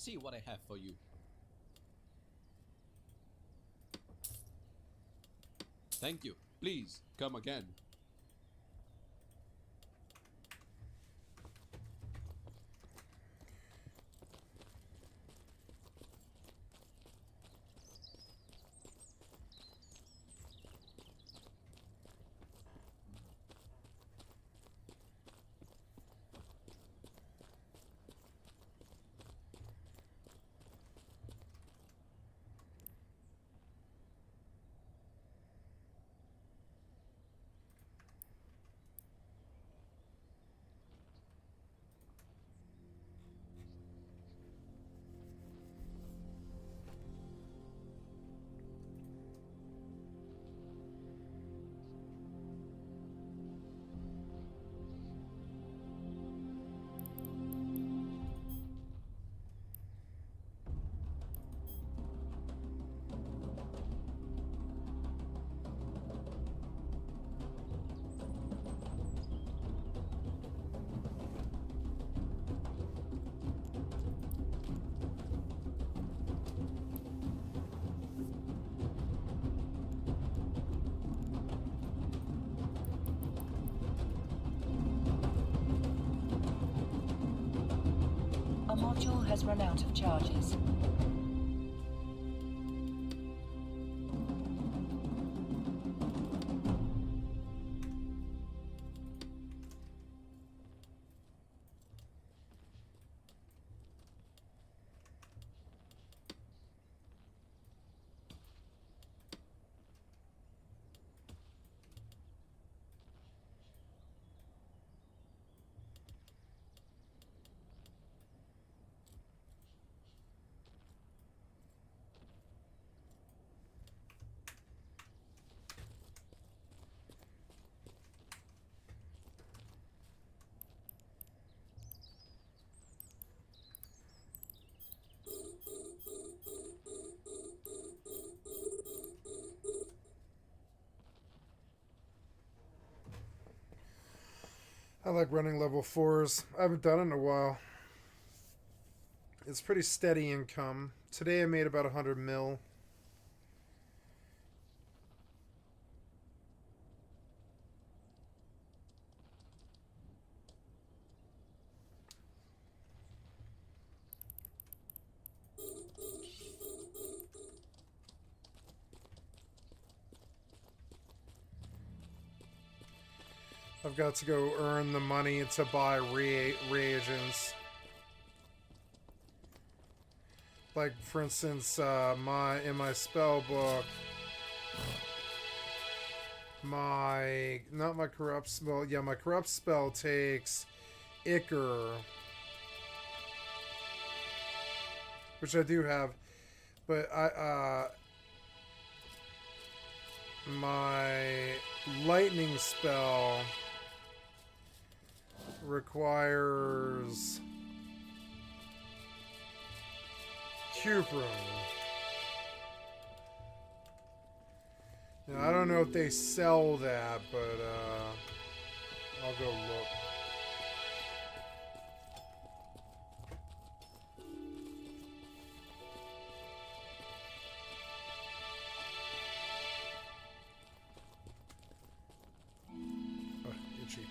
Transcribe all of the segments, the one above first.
see what I have for you. Thank you. Please come again. Our module has run out of charges. I like running level 4s. I haven't done it in a while. It's pretty steady income. Today I made about 100 mil. I've got to go earn the money to buy reagents. Like, for instance, in my spell book, my corrupt spell, yeah, my corrupt spell takes Ichor, which I do have, but my lightning spell requires Cuprum. Now, I don't know if they sell that, but I'll go look. Itchy.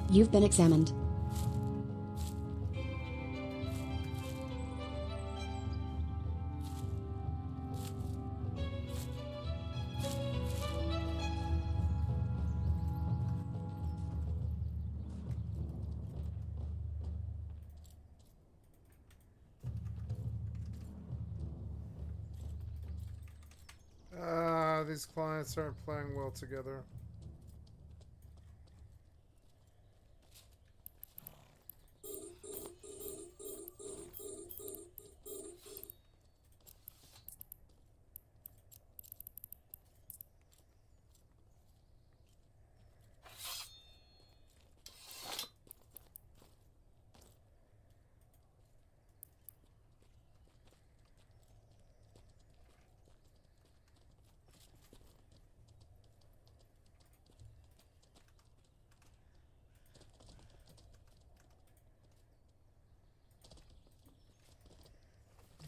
You've been examined. These clients aren't playing well together.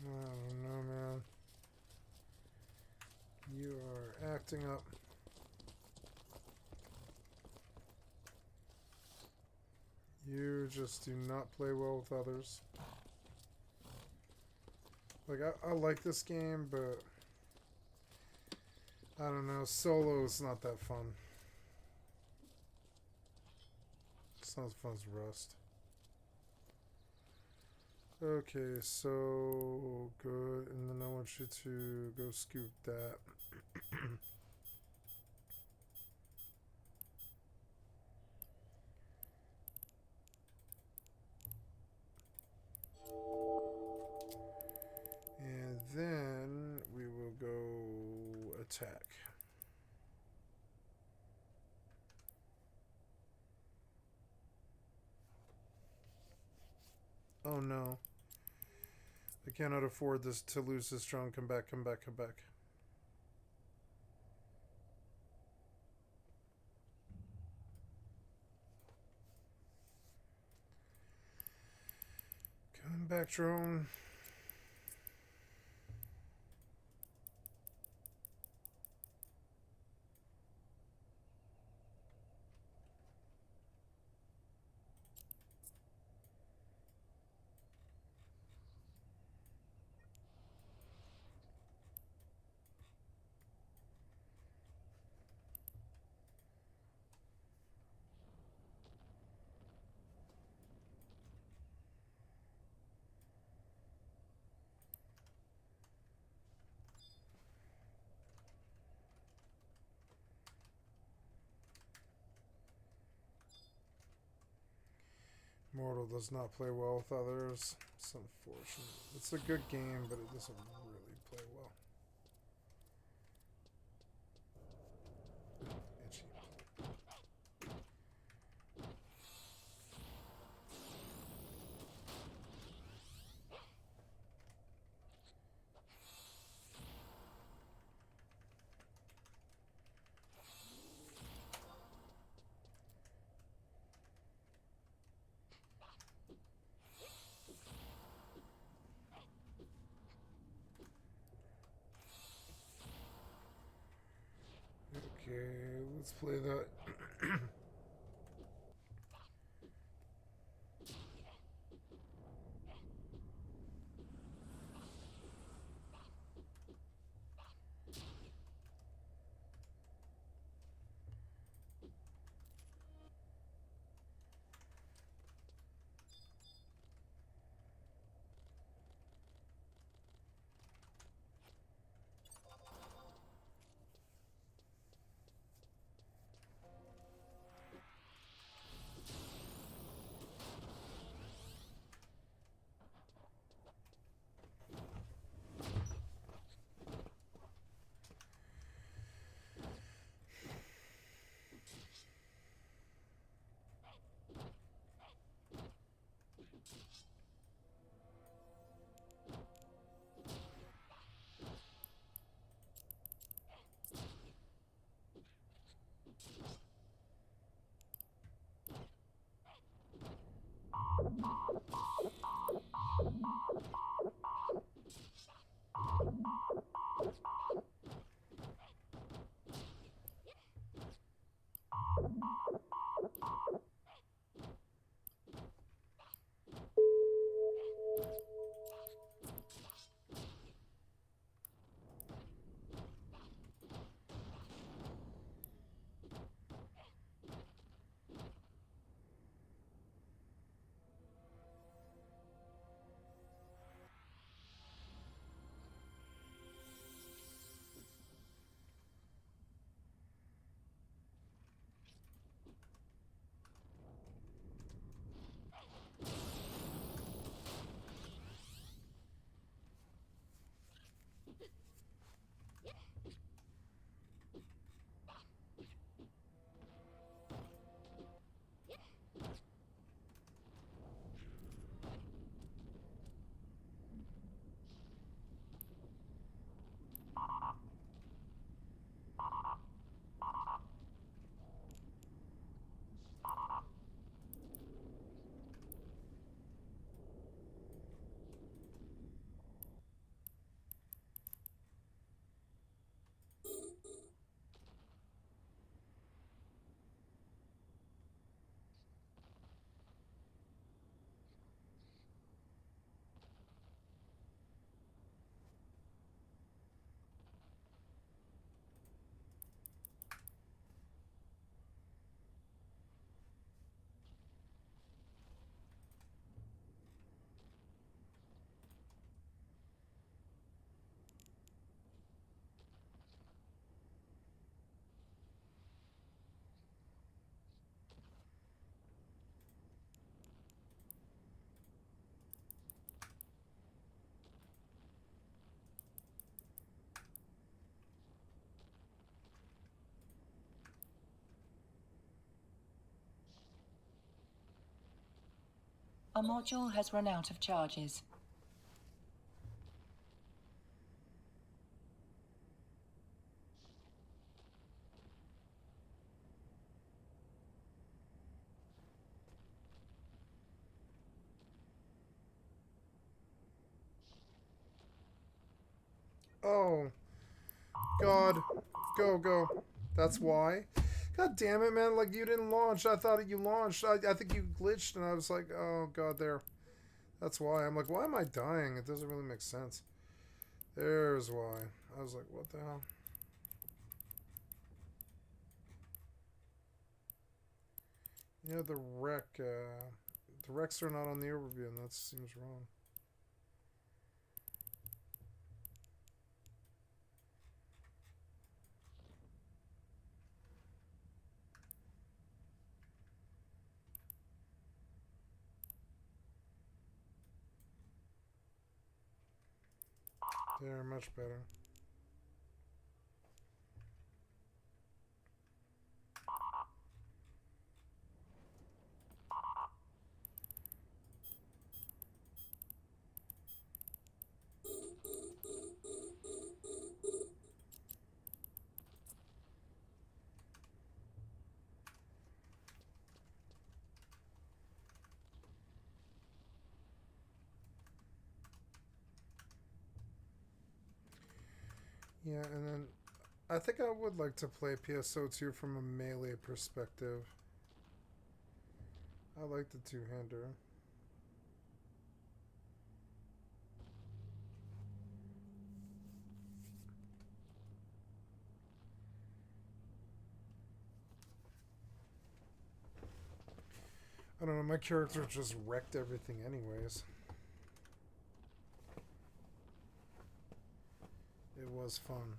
I don't know, man. You are acting up. You just do not play well with others. Like, I like this game, but I don't know. Solo is not that fun. It's not as fun as Rust. Okay, so good, and then I want you to go scoop that. And then we will go attack. Oh no. I cannot afford this to lose this drone. Come back, come back, come back. Come back, drone. Mortal does not play well with others. It's unfortunate. It's a good game, but it doesn't really play well. Itchy. Okay, let's play that. A module has run out of charges. Oh. God. Go. That's why. God damn it, man. Like, you didn't launch. I thought you launched. I think you glitched, and I was like, oh, God, there. That's why. I'm like, why am I dying? It doesn't really make sense. There's why. I was like, what the hell? You know, the wrecks are not on the overview, and that seems wrong. They're much better. Yeah, and then I think I would like to play PSO2 from a melee perspective. I like the two-hander. I don't know, my character just wrecked everything anyways. It was fun.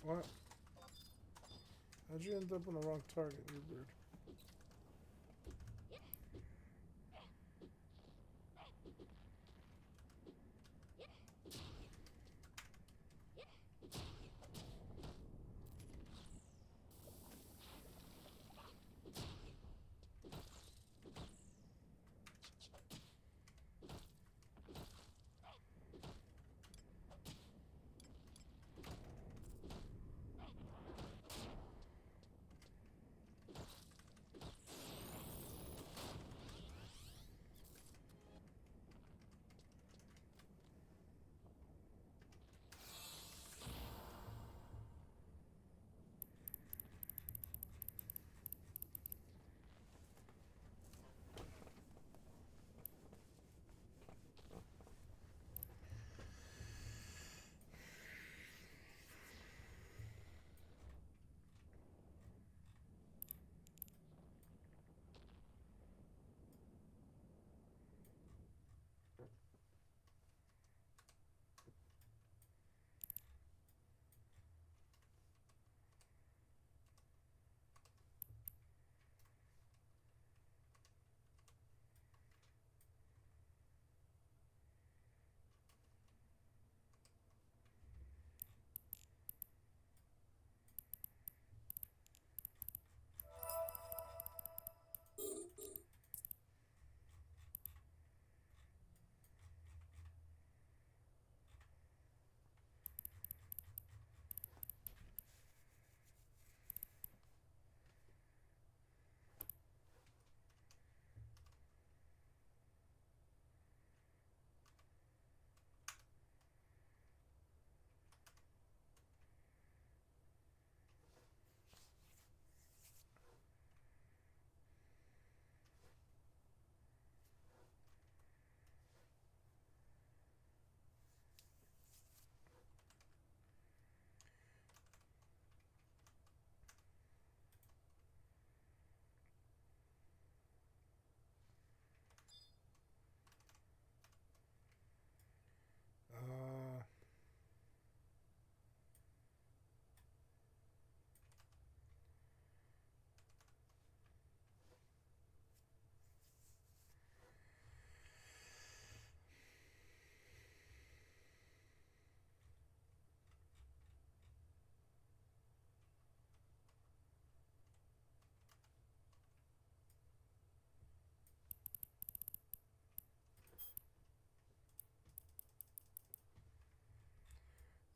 What? How'd you end up on the wrong target, you weird?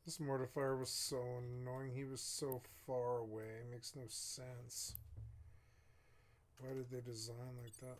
This mortifier was so annoying. He was so far away. It makes no sense. Why did they design like that?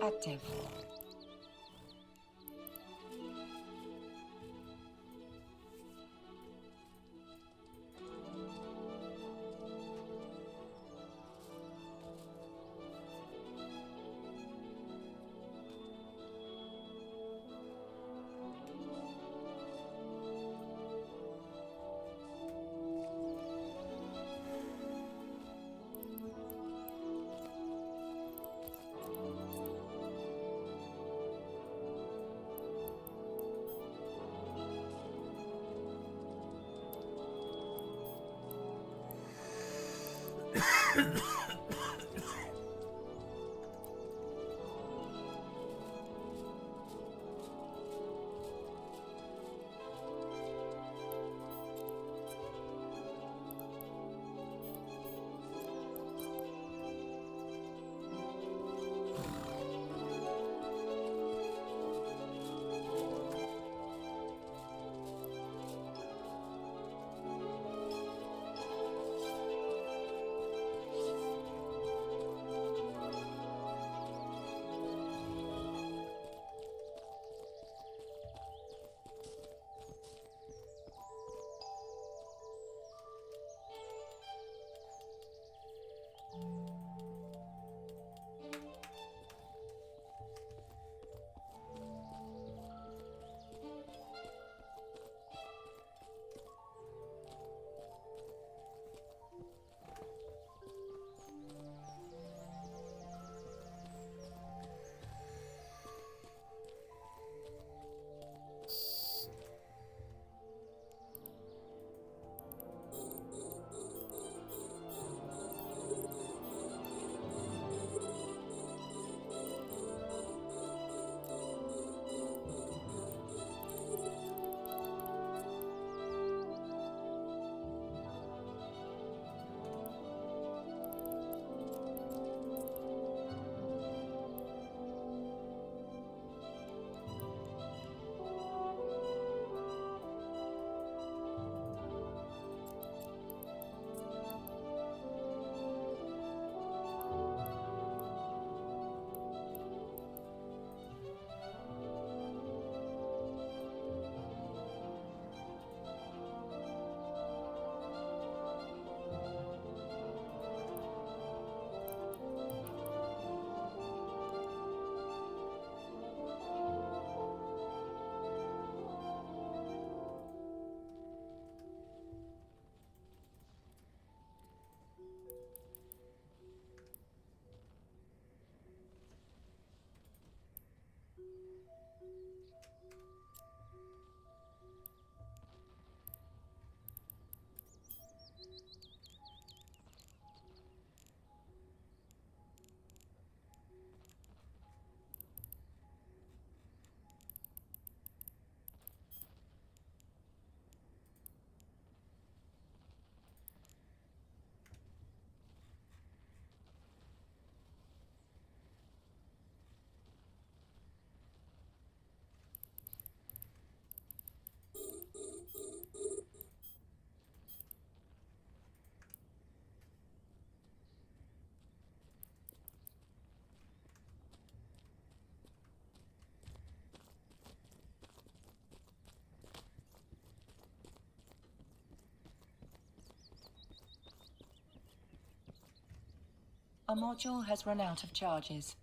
active. A module has run out of charges.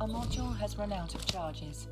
A module has run out of charges.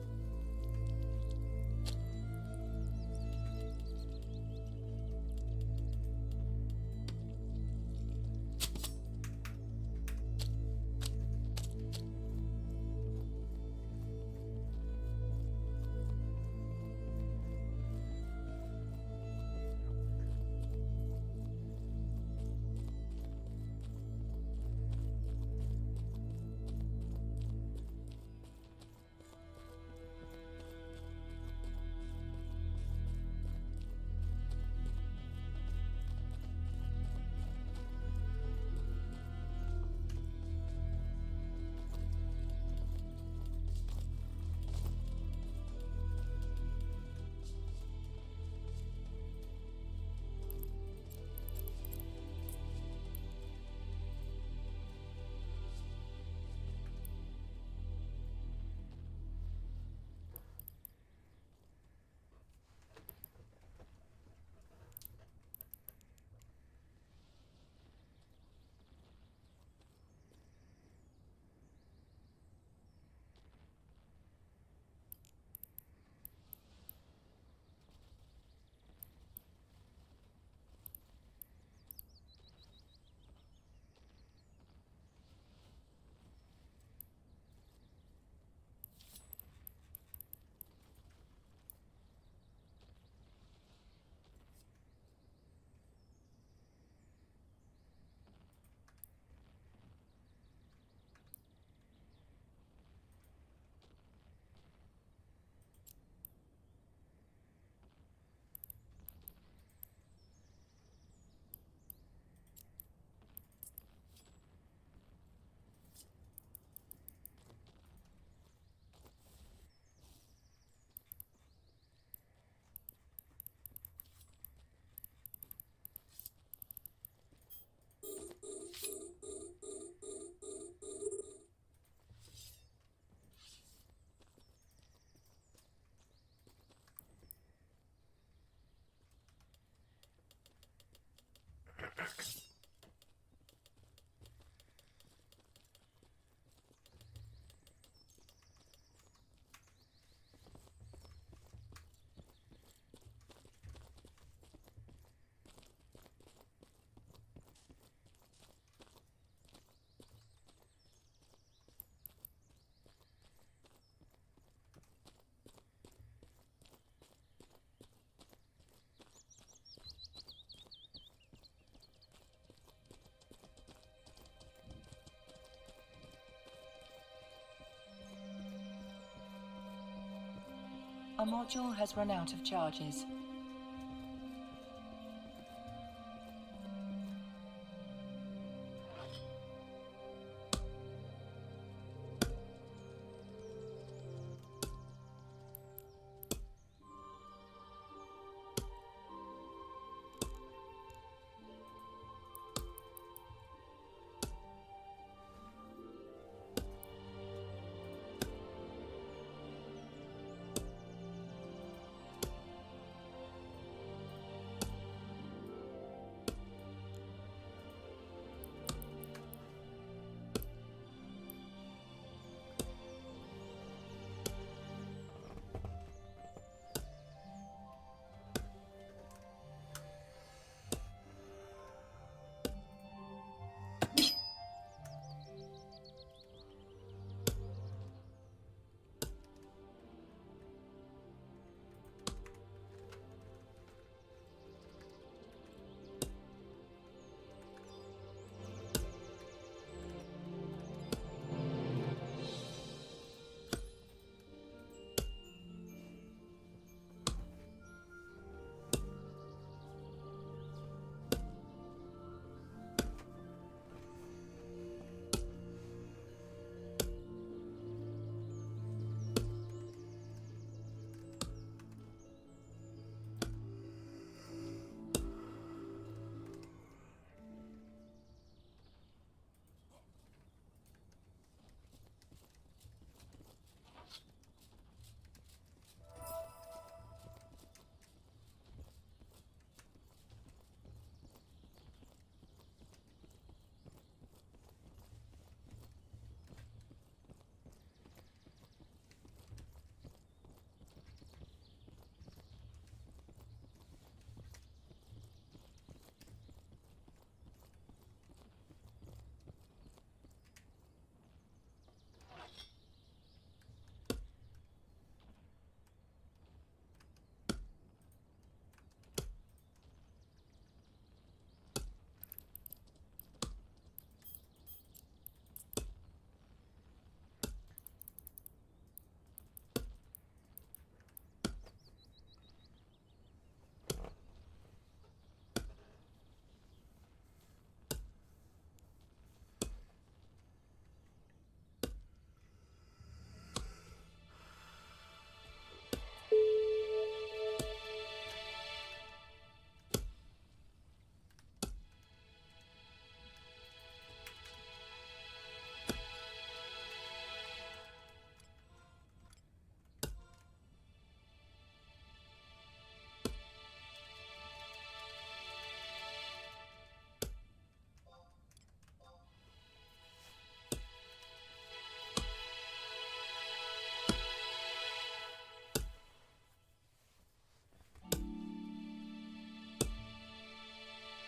A module has run out of charges.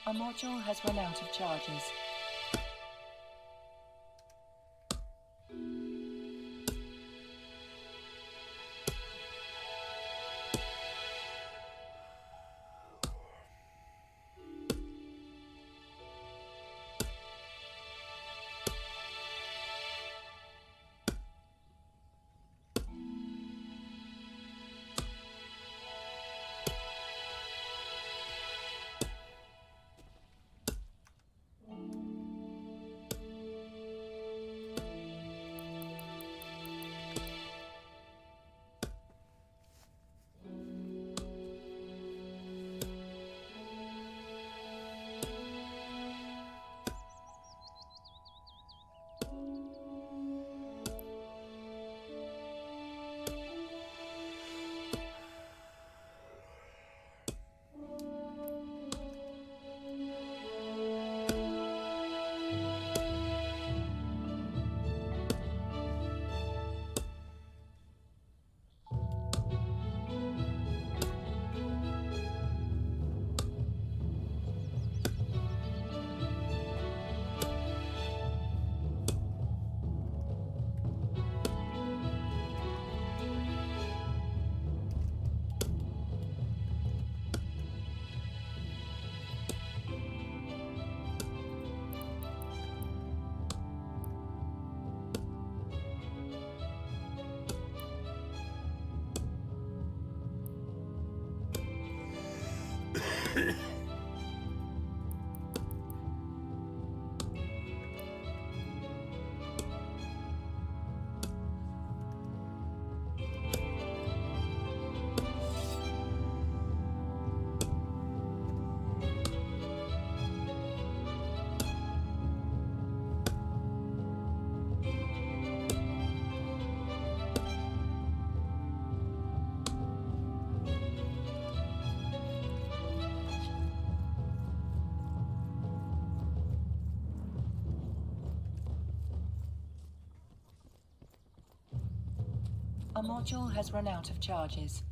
A module has run out of charges. A module has run out of charges.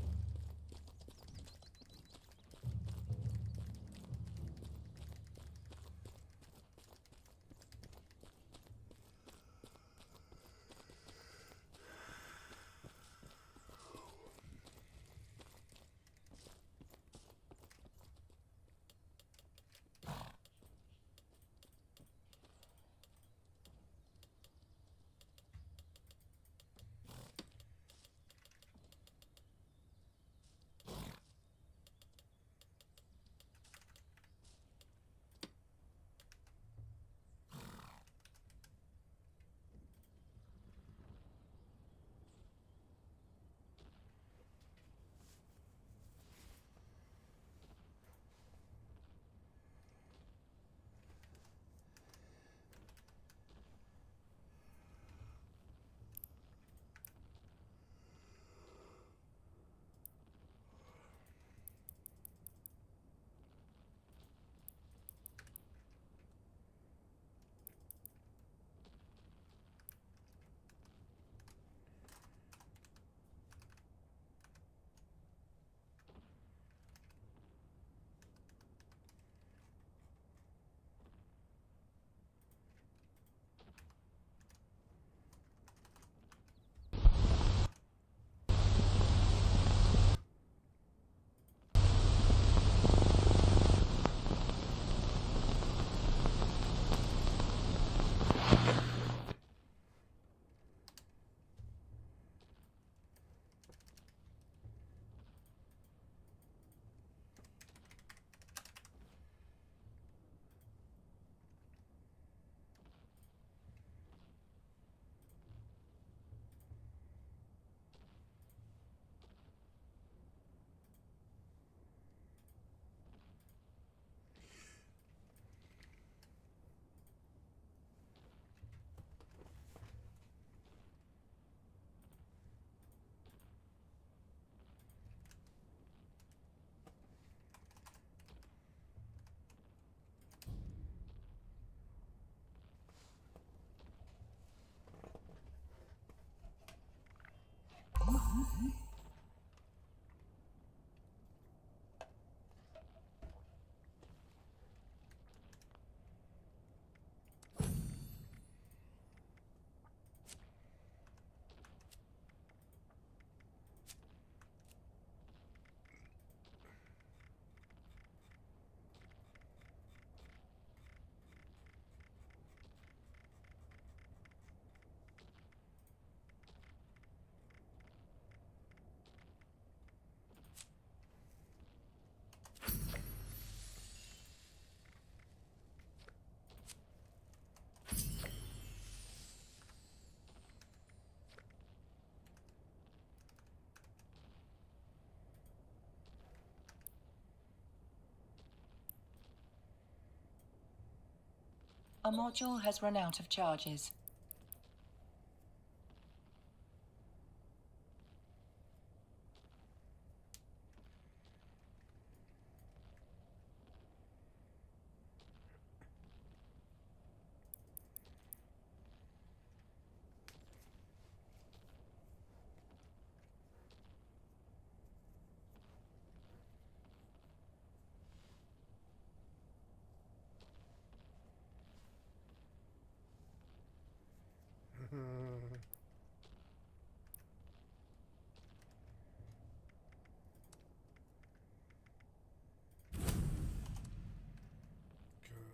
A module has run out of charges.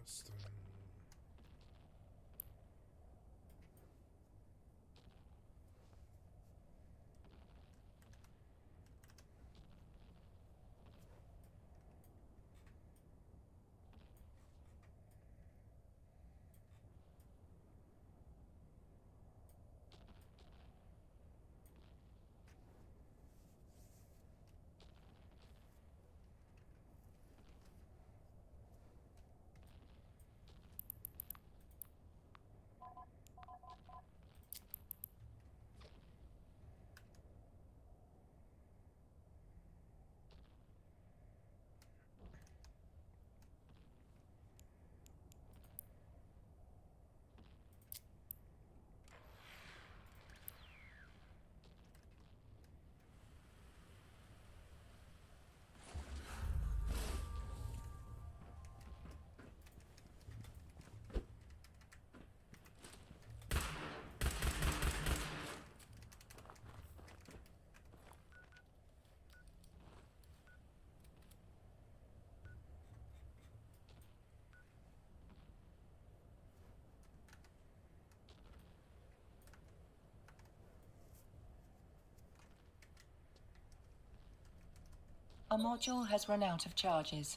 Custom. A module has run out of charges.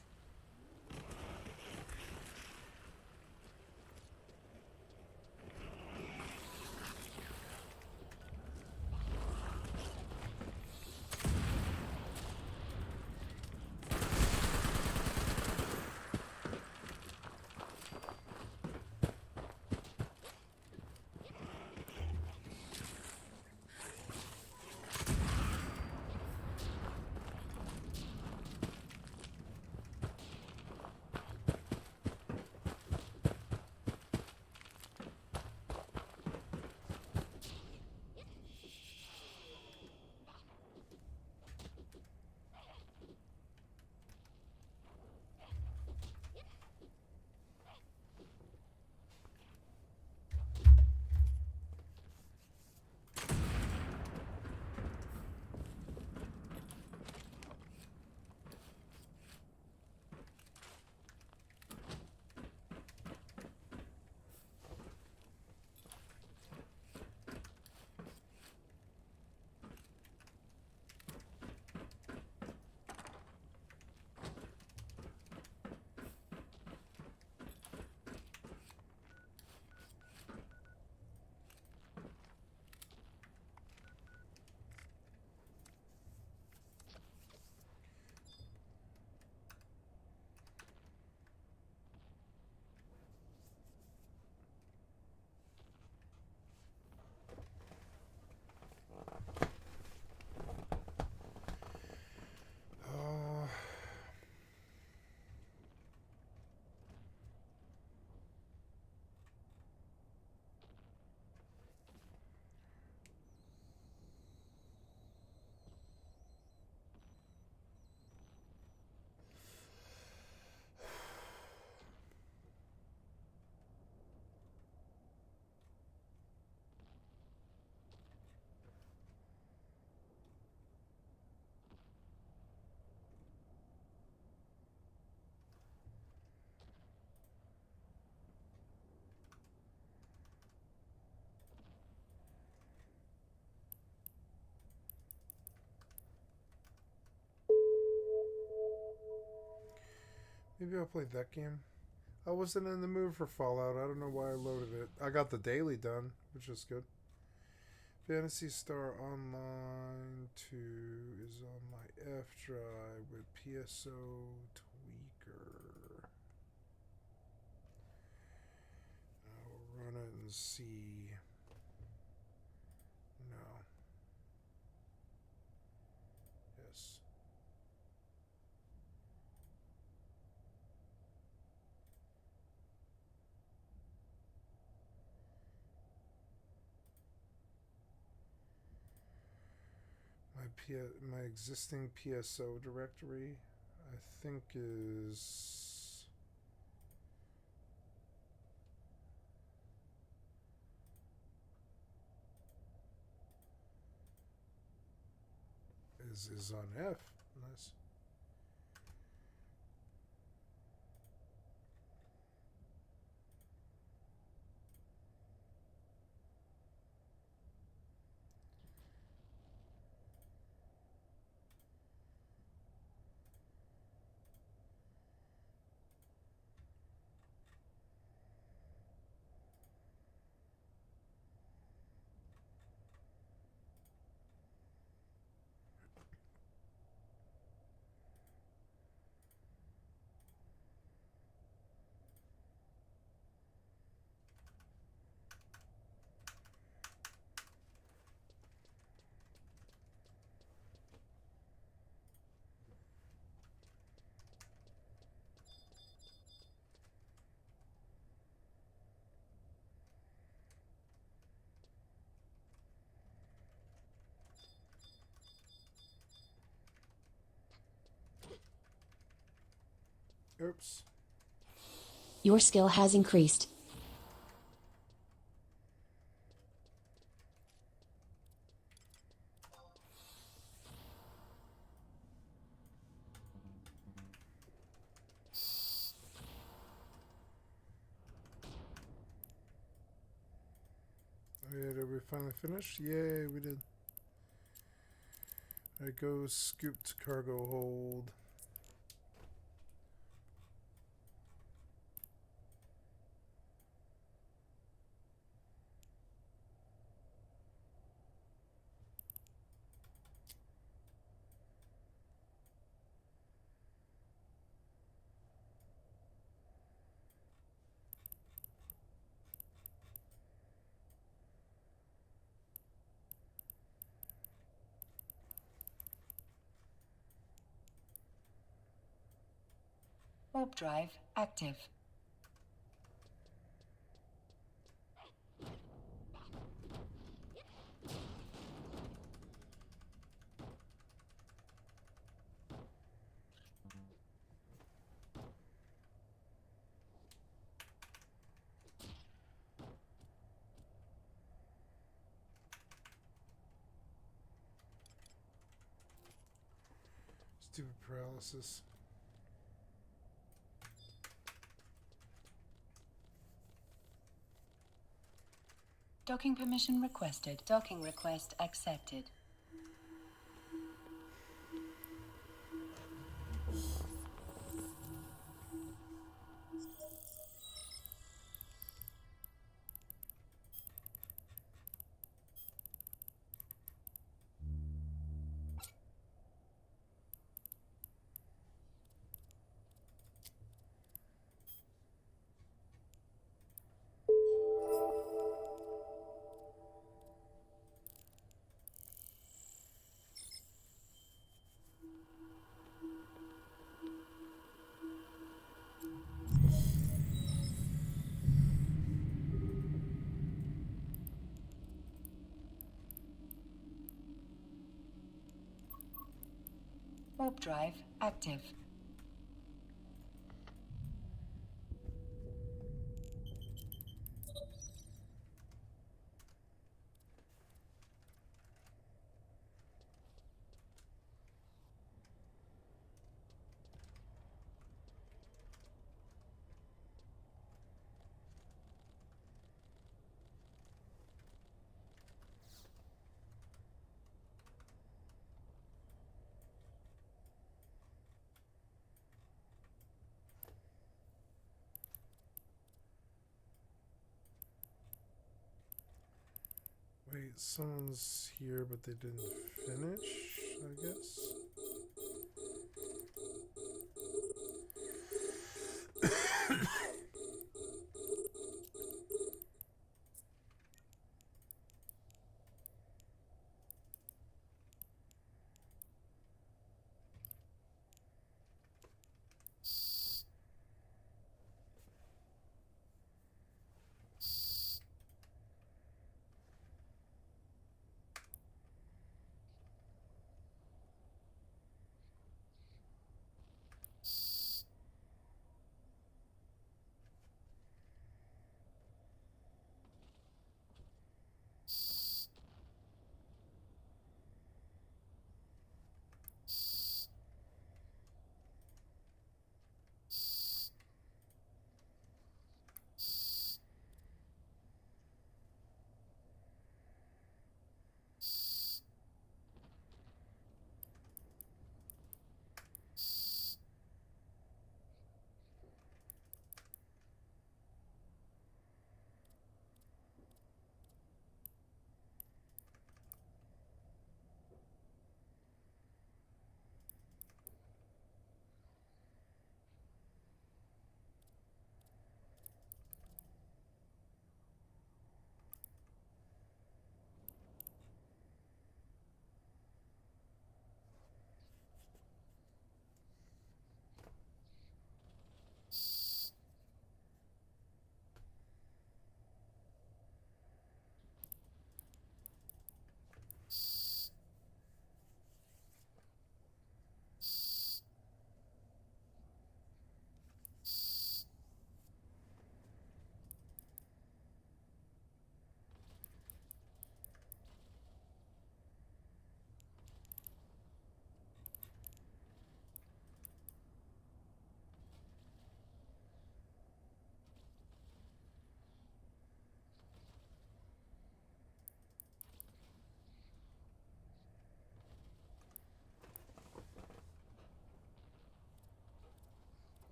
Maybe I'll play that game. I wasn't in the mood for Fallout. I don't know why I loaded it. I got the daily done, which is good. Fantasy Star Online 2 is on my F drive with PSO Tweaker. run it and see. No. Yes. My existing PSO directory, I think is on F. Nice. Oops. Your skill has increased. Oh yeah, did we finally finish? Yay, we did. I go scooped cargo hold. Warp drive active. Stupid paralysis. Docking permission requested. Docking request accepted. Warp drive active. Wait, someone's here, but they didn't finish, I guess.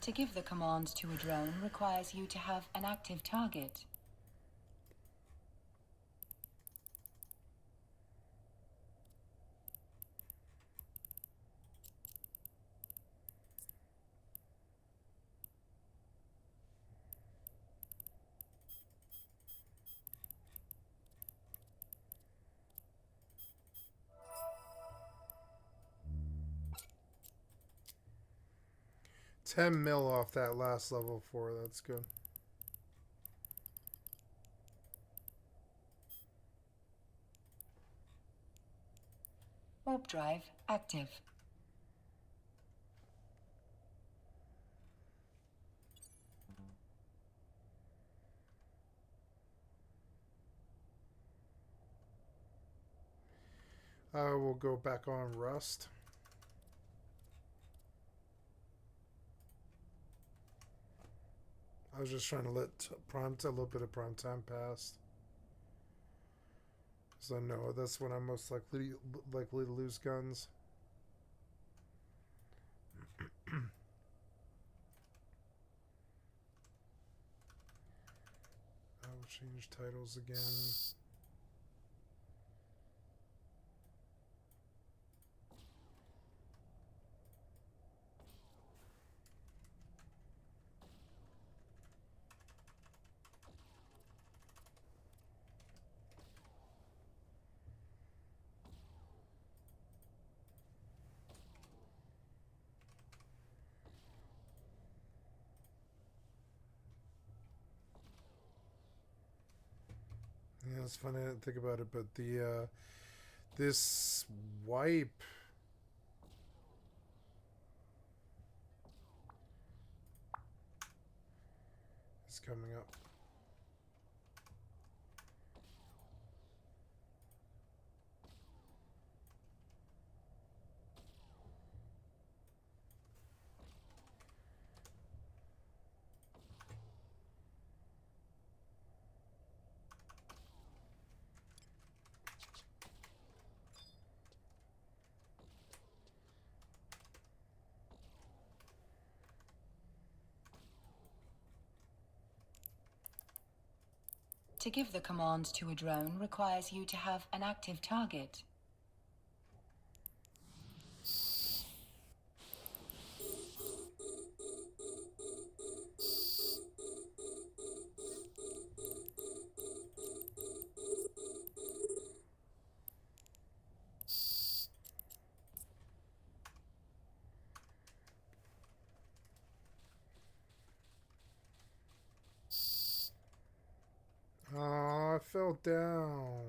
To give the command to a drone requires you to have an active target. $10 mil off that last level 4. That's good. Warp drive active. I will go back on Rust. I was just trying to let a little bit of prime time pass. Because I know that's when I'm most likely to lose guns. I will change titles again. Yeah, it's funny. I didn't think about it, but the this wipe is coming up. To give the command to a drone requires you to have an active target. Oh, I fell down.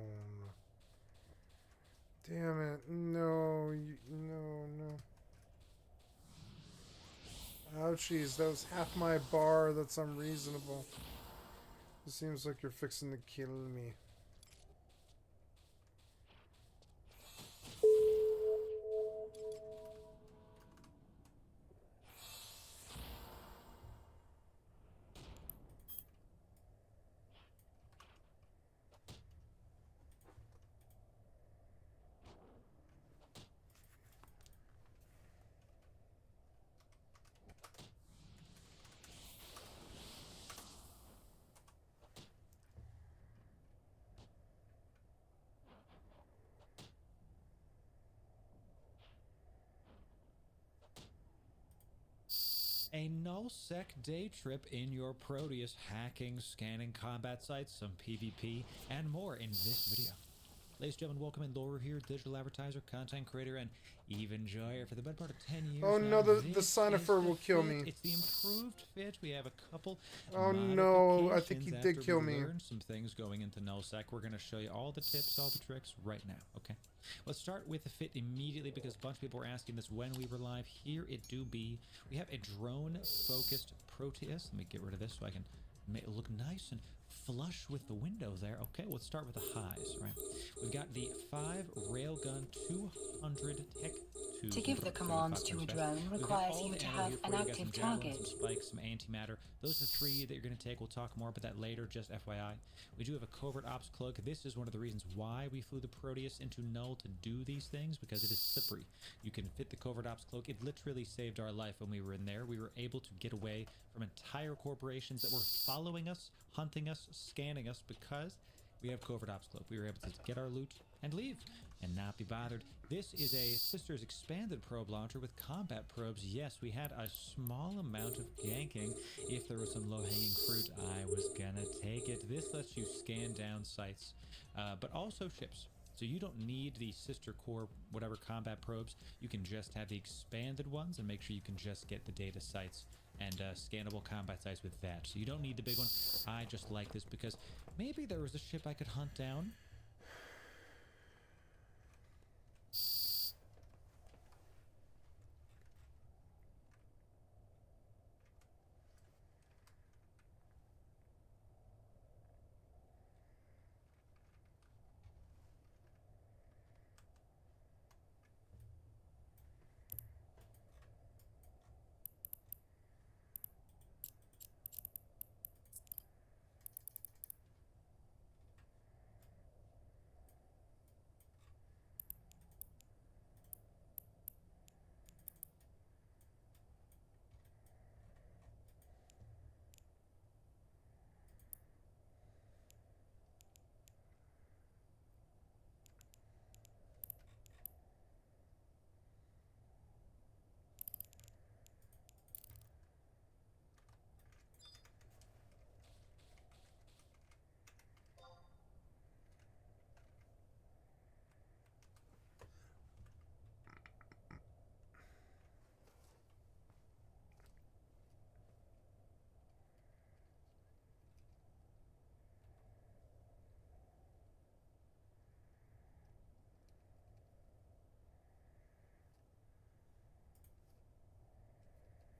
Damn it. No, no. Ouchies, that was half my bar. That's unreasonable. It seems like you're fixing to kill me. A null-sec day trip in your Proteus, hacking, scanning combat sites, some PvP, and more in this video. Ladies and gentlemen, welcome in. Laura here, digital advertiser, content creator, and even enjoyer for the better part of 10 years. Oh now. no, the This Cynifer is will the kill fit. me. It's the improved fit. We have a couple Oh no, I think he modifications did after kill we me. learned some things going into nullsec. We're going to show you all the tips, all the tricks right now, okay? Let's start with the fit immediately because a bunch of people were asking this when we were live. Here it do be. We have a drone-focused Proteus. Let me get rid of this so I can make it look nice and flush with the window there. Okay, let's start with the highs, right? We've got the 5 Railgun 200 Tech To give the commands to a drone requires you to have an active target. Some spikes, some antimatter. Those are the 3 that you're going to take. We'll talk more about that later, just FYI. We do have a covert ops cloak. This is one of the reasons why we flew the Proteus into Null to do these things, because it is slippery. You can fit the covert ops cloak. It literally saved our life when we were in there. We were able to get away from entire corporations that were following us, hunting us, scanning us, because we have covert ops cloak. We were able to get our loot and leave and not be bothered. This is a Sisters expanded probe launcher with combat probes. Yes, we had a small amount of ganking. If there was some low-hanging fruit, I was gonna take it. This lets you scan down sites, but also ships. So you don't need the sister core, whatever combat probes. You can just have the expanded ones and make sure you can just get the data sites and scannable combat sites with that. So you don't need the big one. I just like this because maybe there was a ship I could hunt down.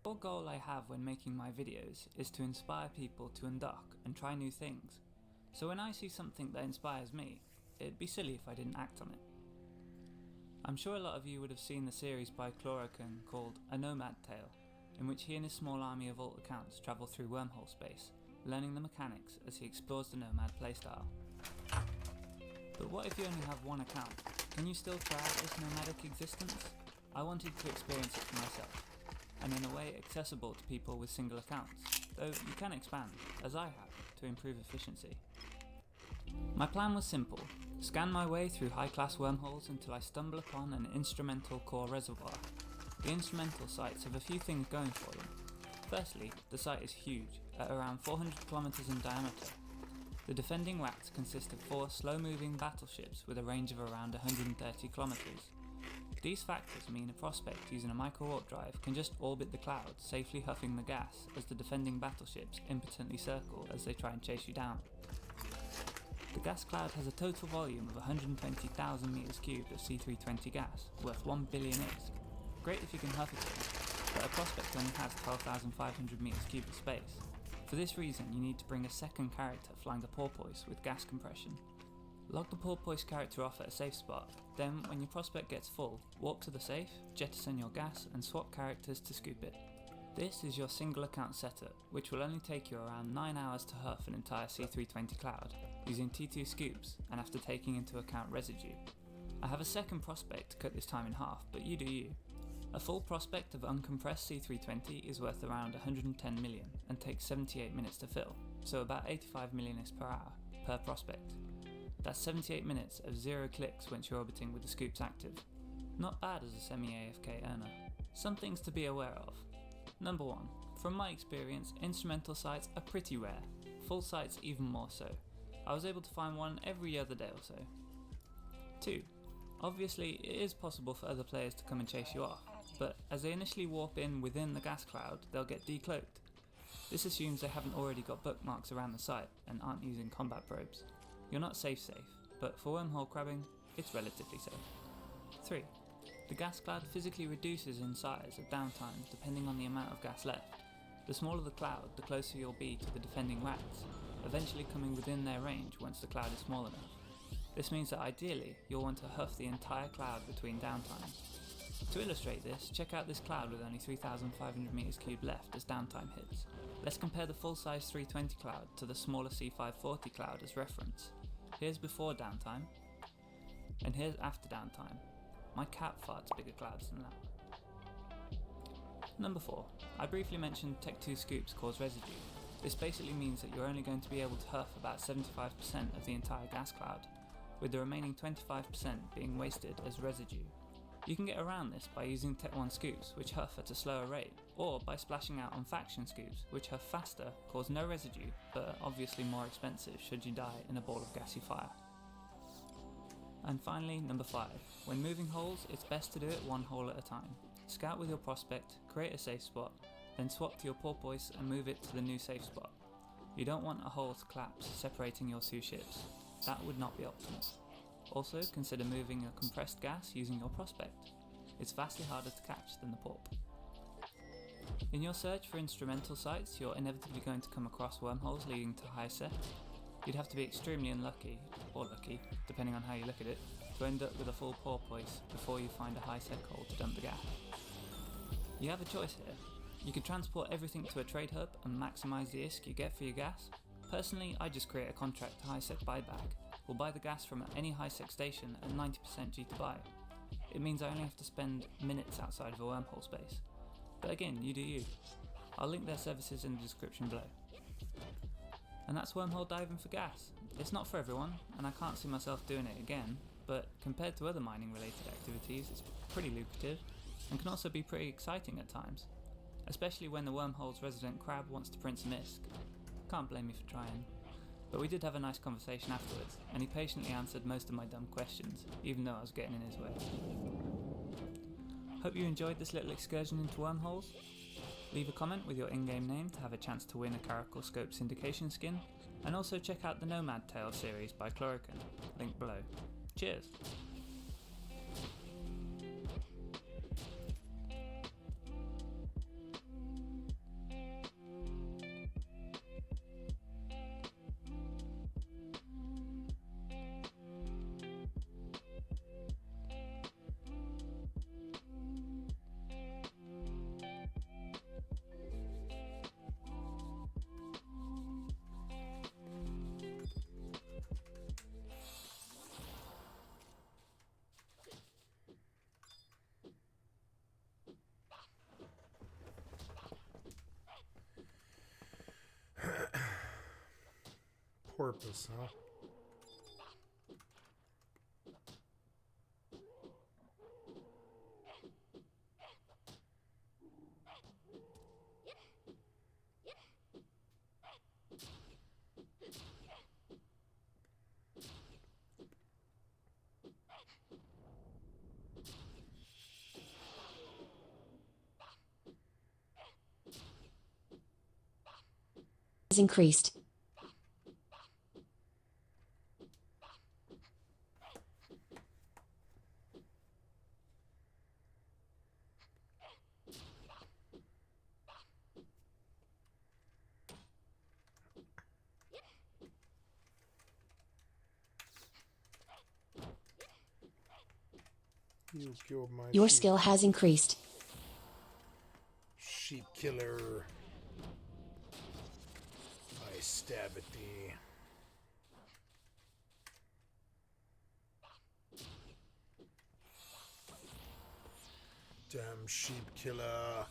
The core goal I have when making my videos is to inspire people to undock and try new things. So when I see something that inspires me, it'd be silly if I didn't act on it. I'm sure a lot of you would have seen the series by Chlorocan called A Nomad Tale, in which he and his small army of alt accounts travel through wormhole space, learning the mechanics as he explores the Nomad playstyle. But what if you only have one account? Can you still try out this nomadic existence? I wanted to experience it for myself, and in a way accessible to people with single accounts, though you can expand, as I have, to improve efficiency. My plan was simple: scan my way through high-class wormholes until I stumble upon an instrumental core reservoir. The instrumental sites have a few things going for them. Firstly, the site is huge, at around 400 kilometers in diameter. The defending racks consist of 4 slow-moving battleships with a range of around 130 kilometers. These factors mean a prospect using a micro-warp drive can just orbit the cloud, safely huffing the gas as the defending battleships impotently circle as they try and chase you down. The gas cloud has a total volume of 120,000 meters cubed of C320 gas, worth 1 billion ISK. Great if you can huff it in, but a prospect only has 12,500 meters cubed of space. For this reason, you need to bring a second character flying the porpoise with gas compression. Log the porpoise character off at a safe spot, then when your prospect gets full, warp to the safe, jettison your gas and swap characters to scoop it. This is your single account setup, which will only take you around 9 hours to huff an entire C320 cloud, using T2 scoops and after taking into account residue. I have a second prospect to cut this time in half, but you do you. A full prospect of uncompressed C320 is worth around 110 million and takes 78 minutes to fill, so about 85 million ISK per hour, per prospect. That's 78 minutes of 0 clicks once you're orbiting with the scoops active. Not bad as a semi-AFK earner. Some things to be aware of. Number 1. From my experience, instrumental sites are pretty rare. Full sites even more so. I was able to find one every other day or so. 2. Obviously, it is possible for other players to come and chase you off, but as they initially warp in within the gas cloud, they'll get decloaked. This assumes they haven't already got bookmarks around the site and aren't using combat probes. You're not safe, but for wormhole crabbing, it's relatively safe. 3. The gas cloud physically reduces in size at downtime depending on the amount of gas left. The smaller the cloud, the closer you'll be to the defending rats, eventually coming within their range once the cloud is small enough. This means that ideally, you'll want to huff the entire cloud between downtimes. To illustrate this, check out this cloud with only 3,500 meters cubed left as downtime hits. Let's compare the full-size 320 cloud to the smaller C540 cloud as reference. Here's before downtime, and here's after downtime. My cat farts bigger clouds than that. Number 4. I briefly mentioned Tech 2 scoops cause residue. This basically means that you're only going to be able to huff about 75% of the entire gas cloud, with the remaining 25% being wasted as residue. You can get around this by using Tech 1 scoops, which huff at a slower rate, or by splashing out on faction scoops, which huff faster, cause no residue, but are obviously more expensive should you die in a ball of gassy fire. And finally, number 5. When moving holes, it's best to do it one hole at a time. Scout with your prospect, create a safe spot, then swap to your porpoise and move it to the new safe spot. You don't want a hole to collapse, separating your two ships. That would not be optimal. Also, consider moving a compressed gas using your prospect. It's vastly harder to catch than the porp. In your search for instrumental sites, you're inevitably going to come across wormholes leading to high sec. You'd have to be extremely unlucky, or lucky, depending on how you look at it, to end up with a full porpoise before you find a high sec hole to dump the gas. You have a choice here. You could transport everything to a trade hub and maximise the ISK you get for your gas. Personally, I just create a contract to high sec buyback. We'll buy the gas from any high sec station at 90% G to buy. It means I only have to spend minutes outside of a wormhole space. But again, you do you. I'll link their services in the description below. And that's wormhole diving for gas. It's not for everyone, and I can't see myself doing it again, but compared to other mining related activities, it's pretty lucrative, and can also be pretty exciting at times. Especially when the wormhole's resident crab wants to print some ISK. Can't blame me for trying. But we did have a nice conversation afterwards, and he patiently answered most of my dumb questions, even though I was getting in his way. Hope you enjoyed this little excursion into wormholes. Leave a comment with your in-game name to have a chance to win a Caracal Scope Syndication skin, and also check out the Nomad Tale series by Chlorocan, link below. Cheers! Porpoise, huh? Has increased. You killed my Your sheep. skill has increased. Sheep killer. I stab at thee. Damn sheep killer.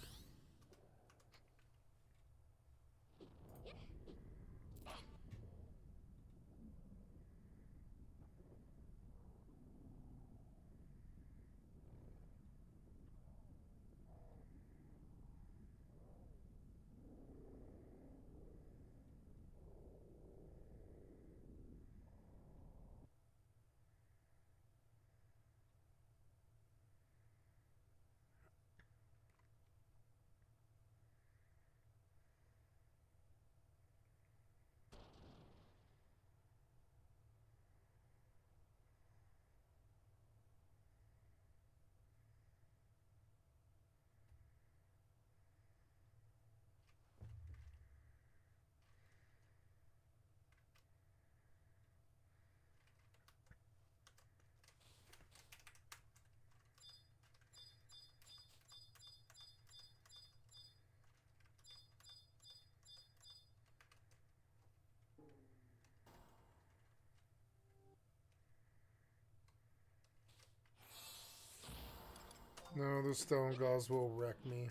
No, the stone gauze will wreck me.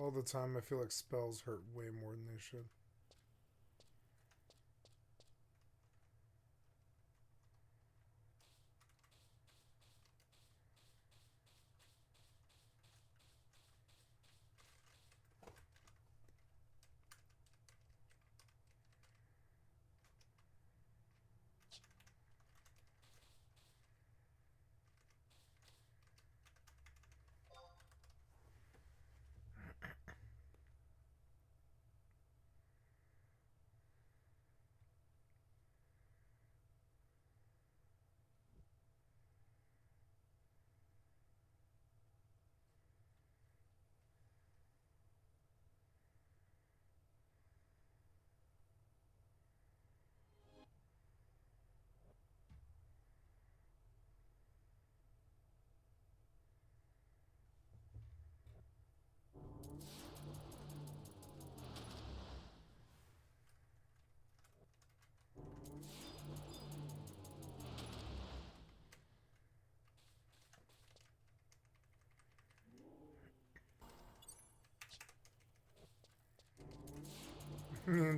All the time I feel like spells hurt way more than they should.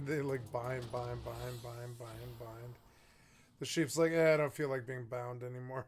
They like bind. The sheep's like, I don't feel like being bound anymore.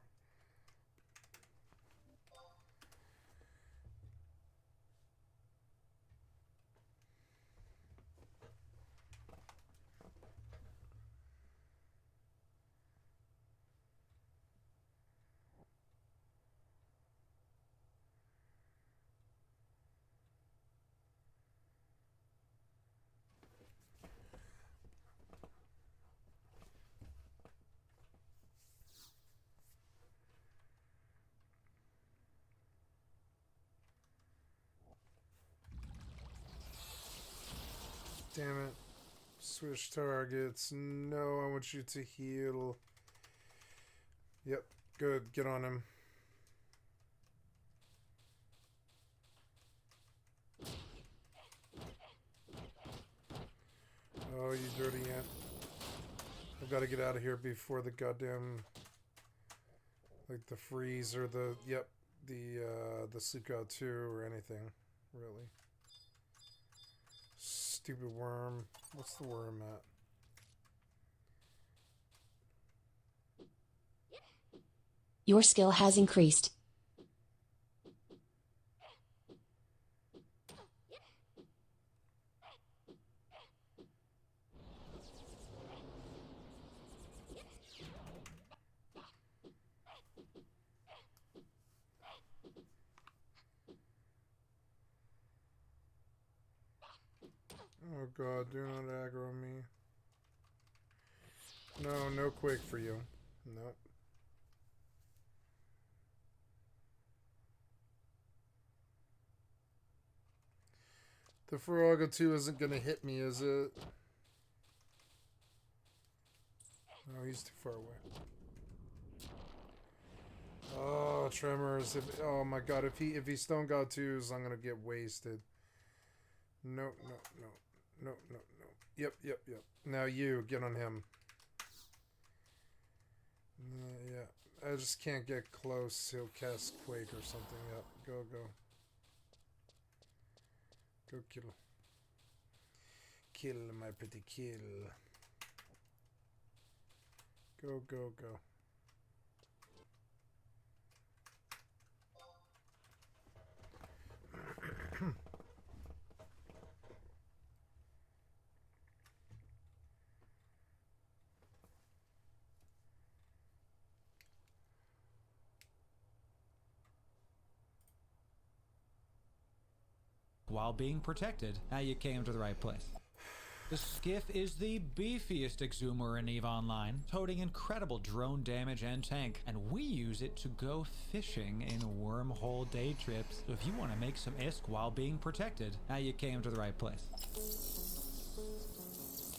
Damn it. Switch targets. No, I want you to heal. Yep, good. Get on him. Oh, you dirty ant. I've got to get out of here before the goddamn... like the freeze or the... Yep, the sleep god 2 or anything. Really. Stupid worm. What's the worm at? Your skill has increased. Oh god, do not aggro me. No, no quake for you. Nope. The Faraga 2 isn't gonna hit me, is it? No, he's too far away. Oh, tremors. Oh my god, if he Stone God 2s, I'm gonna get wasted. No. Yep. Now you, get on him. Yeah. I just can't get close. He'll cast Quake or something. Yep. Go. Go kill. Kill, my pretty kill. Go. While being protected, now you came to the right place. The Skiff is the beefiest exhumer in EVE Online, toting incredible drone damage and tank, and we use it to go fishing in wormhole day trips. So if you want to make some ISK while being protected, now you came to the right place.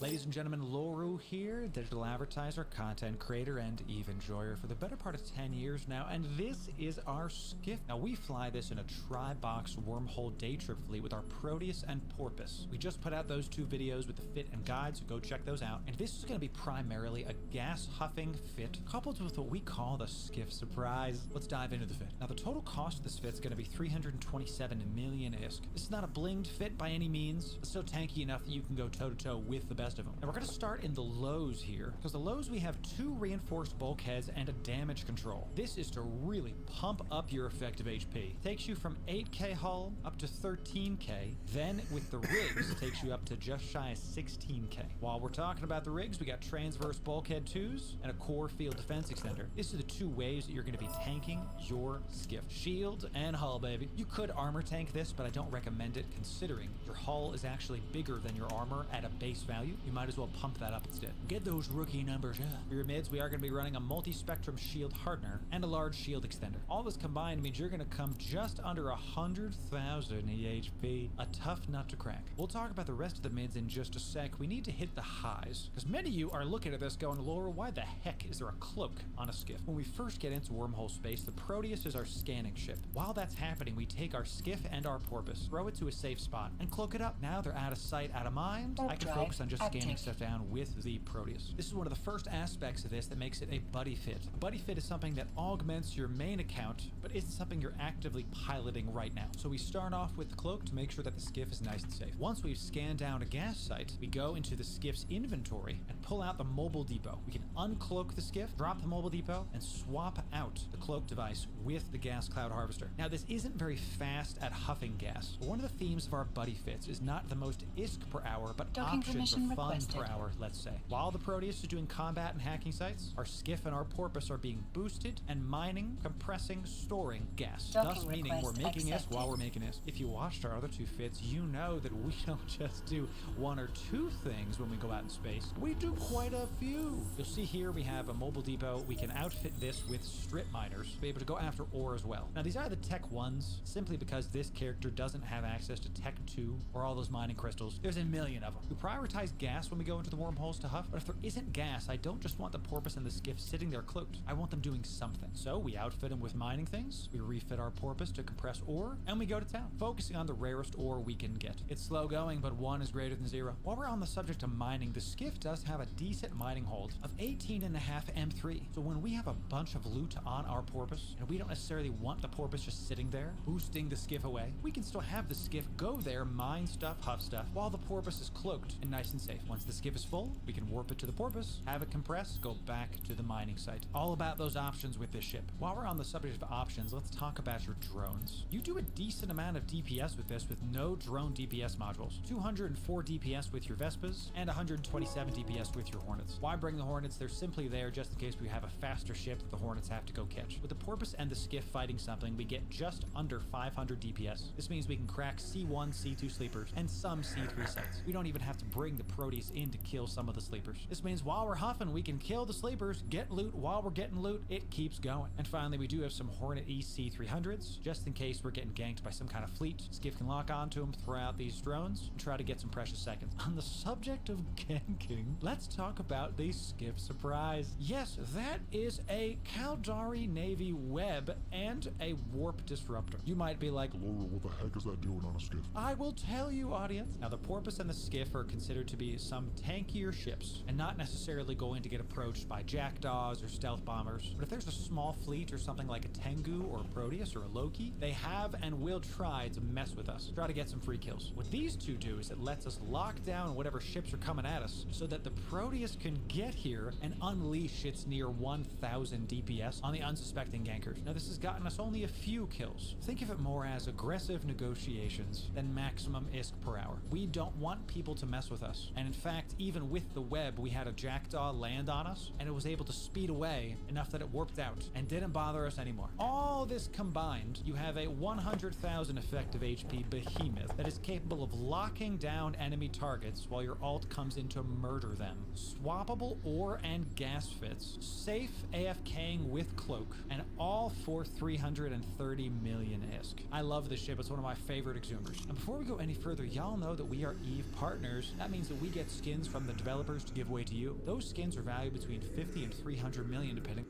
Ladies and gentlemen, Loru here, digital advertiser, content creator, and EvE enjoyer for the better part of 10 years now, and this is our skiff. Now, we fly this in a tri-box wormhole day trip fleet with our Proteus and Porpoise. We just put out those 2 videos with the fit and guide, so go check those out. And this is going to be primarily a gas-huffing fit, coupled with what we call the skiff surprise. Let's dive into the fit. Now, the total cost of this fit is going to be 327 million ISK. This is not a blinged fit by any means, but still tanky enough that you can go toe-to-toe with the best of them. And we're going to start in the lows here, because the lows we have 2 reinforced bulkheads and a damage control. This is to really pump up your effective HP. Takes you from 8k hull up to 13k. Then with the rigs, takes you up to just shy of 16k. While we're talking about the rigs, we got transverse bulkhead 2s and a core field defense extender. These are the 2 ways that you're going to be tanking your skiff. Shield and hull, baby. You could armor tank this, but I don't recommend it, considering your hull is actually bigger than your armor at a base value. You might as well pump that up instead. Get those rookie numbers up. For your mids, we are going to be running a multi-spectrum shield hardener and a large shield extender. All this combined means you're going to come just under 100,000 EHP. A tough nut to crack. We'll talk about the rest of the mids in just a sec. We need to hit the highs, because many of you are looking at this going, Laura, why the heck is there a cloak on a skiff? When we first get into wormhole space, the Proteus is our scanning ship. While that's happening, we take our skiff and our Porpoise, throw it to a safe spot, and cloak it up. Now they're out of sight, out of mind. I can focus on just scanning stuff down with the Proteus. This is one of the first aspects of this that makes it a buddy fit. A buddy fit is something that augments your main account, but isn't something you're actively piloting right now. So we start off with the cloak to make sure that the skiff is nice and safe. Once we've scanned down a gas site, we go into the skiff's inventory and pull out the mobile depot. We can uncloak the skiff, drop the mobile depot, and swap out the cloak device with the gas cloud harvester. Now, this isn't very fast at huffing gas, but one of the themes of our buddy fits is not the most ISK per hour, but Docking options permission or fun requested. per hour, let's say. While the Proteus is doing combat and hacking sites, our skiff and our Porpoise are being boosted and mining, compressing, storing gas. Docking Thus meaning we're request making ISK accepted. while we're making ISK. If you watched our other 2 fits, you know that we don't just do 1 or 2 things when we go out in space. We do quite a few. You'll see here we have a mobile depot. We can outfit this with strip miners to be able to go after ore as well. Now, these are the Tech 1s, simply because this character doesn't have access to Tech 2 or all those mining crystals. There's a million of them. We prioritize gas when we go into the wormholes to huff, but if there isn't gas, I don't just want the Porpoise and the skiff sitting there cloaked. I want them doing something. So we outfit them with mining things, we refit our Porpoise to compress ore, and we go to town, focusing on the rarest ore we can get. It's slow going, but 1 is greater than 0. While we're on the subject of mining, the skiff does have a decent mining hold of 18.5 M3. So when we have a bunch of loot on our Porpoise, and we don't necessarily want the Porpoise just sitting there, boosting the skiff away, we can still have the skiff go there, mine stuff, huff stuff, while the Porpoise is cloaked and nice and safe. Once the skiff is full, we can warp it to the Porpoise, have it compress, go back to the mining site. All about those options with this ship. While we're on the subject of options, let's talk about your drones. You do a decent amount of DPS with this with no drone DPS modules. 204 DPS with your Vespas, and 127 DPS with your Hornets. Why bring the Hornets? They're simply there just in case we have a faster ship that the Hornets have to go catch. With the Porpoise and the skiff fighting something, we get just under 500 DPS. This means we can crack C1, C2 sleepers, and some C3 sites. We don't even have to bring the Proteus in to kill some of the sleepers. This means while we're huffing, we can kill the sleepers, get loot. While we're getting loot, it keeps going. And finally, we do have some Hornet EC300s, just in case we're getting ganked by some kind of fleet. Skiff can lock onto them, throw out these drones, and try to get some precious seconds. On the subject of ganking, let's talk about the skiff surprise. Yes, that is a Caldari Navy web and a warp disruptor. You might be like, Laura, what the heck is that doing on a skiff? I will tell you, audience. Now, the Porpoise and the skiff are considered to be some tankier ships and not necessarily going to get approached by jackdaws or stealth bombers. But if there's a small fleet or something like a Tengu or a Proteus or a Loki, they have and will try to mess with us, try to get some free kills. What these 2 do is it lets us lock down whatever ships are coming at us so that the Proteus can get here and unleash its near 1,000 DPS on the unsuspecting gankers. Now, this has gotten us only a few kills. Think of it more as aggressive negotiations than maximum ISK per hour. We don't want people to mess with us. And in fact, even with the web, we had a jackdaw land on us, and it was able to speed away enough that it warped out and didn't bother us anymore. All this combined, you have a 100,000 effective HP behemoth that is capable of locking down enemy targets while your ult comes in to murder them. Swappable ore and gas fits, safe AFKing with cloak, and all for 330 million ISK. I love this ship. It's one of my favorite exhumers. And before we go any further, y'all know that we are EvE partners. That means that we we get skins from the developers to give away to you. Those skins are valued between 50 and 300 million, depending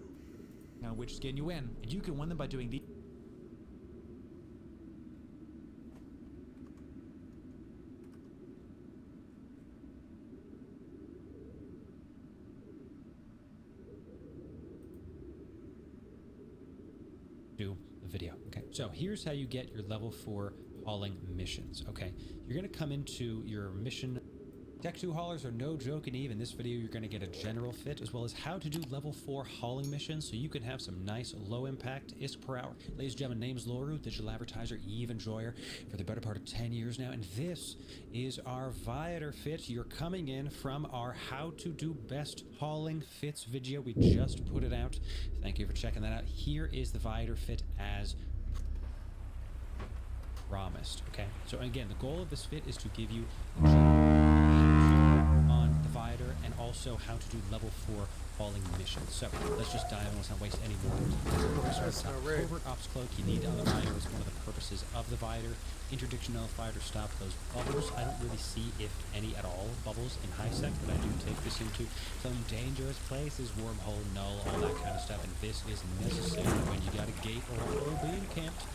on which skin you win. And you can win them by doing these. Do the video. Okay, so here's how you get your level 4 hauling missions. Okay, you're gonna come into your mission. Deck 2 haulers are no joke in EvE. In this video, you're going to get a general fit as well as how to do level 4 hauling missions so you can have some nice low impact ISK per hour. Ladies and gentlemen, name's Loru, digital advertiser, EvE enjoyer for the better part of 10 years now, and this is our Viator fit. You're coming in from our how to do best hauling fits video. We just put it out. Thank you for checking that out. Here is the Viator fit as promised. Okay, so again, the goal of this fit is to give you on the Viator and also how to do level 4 hauling missions. So let's just dive in. Let's not waste any more time. Covert Ops Cloak you need on the Viator is one of the purposes of the Viator. Interdiction Nullifier to stop those bubbles. I don't really see, if any at all, bubbles in high sec, but I do take this into some dangerous places, wormhole, null, all that kind of stuff, and this is necessary when you got a gate or a being camped.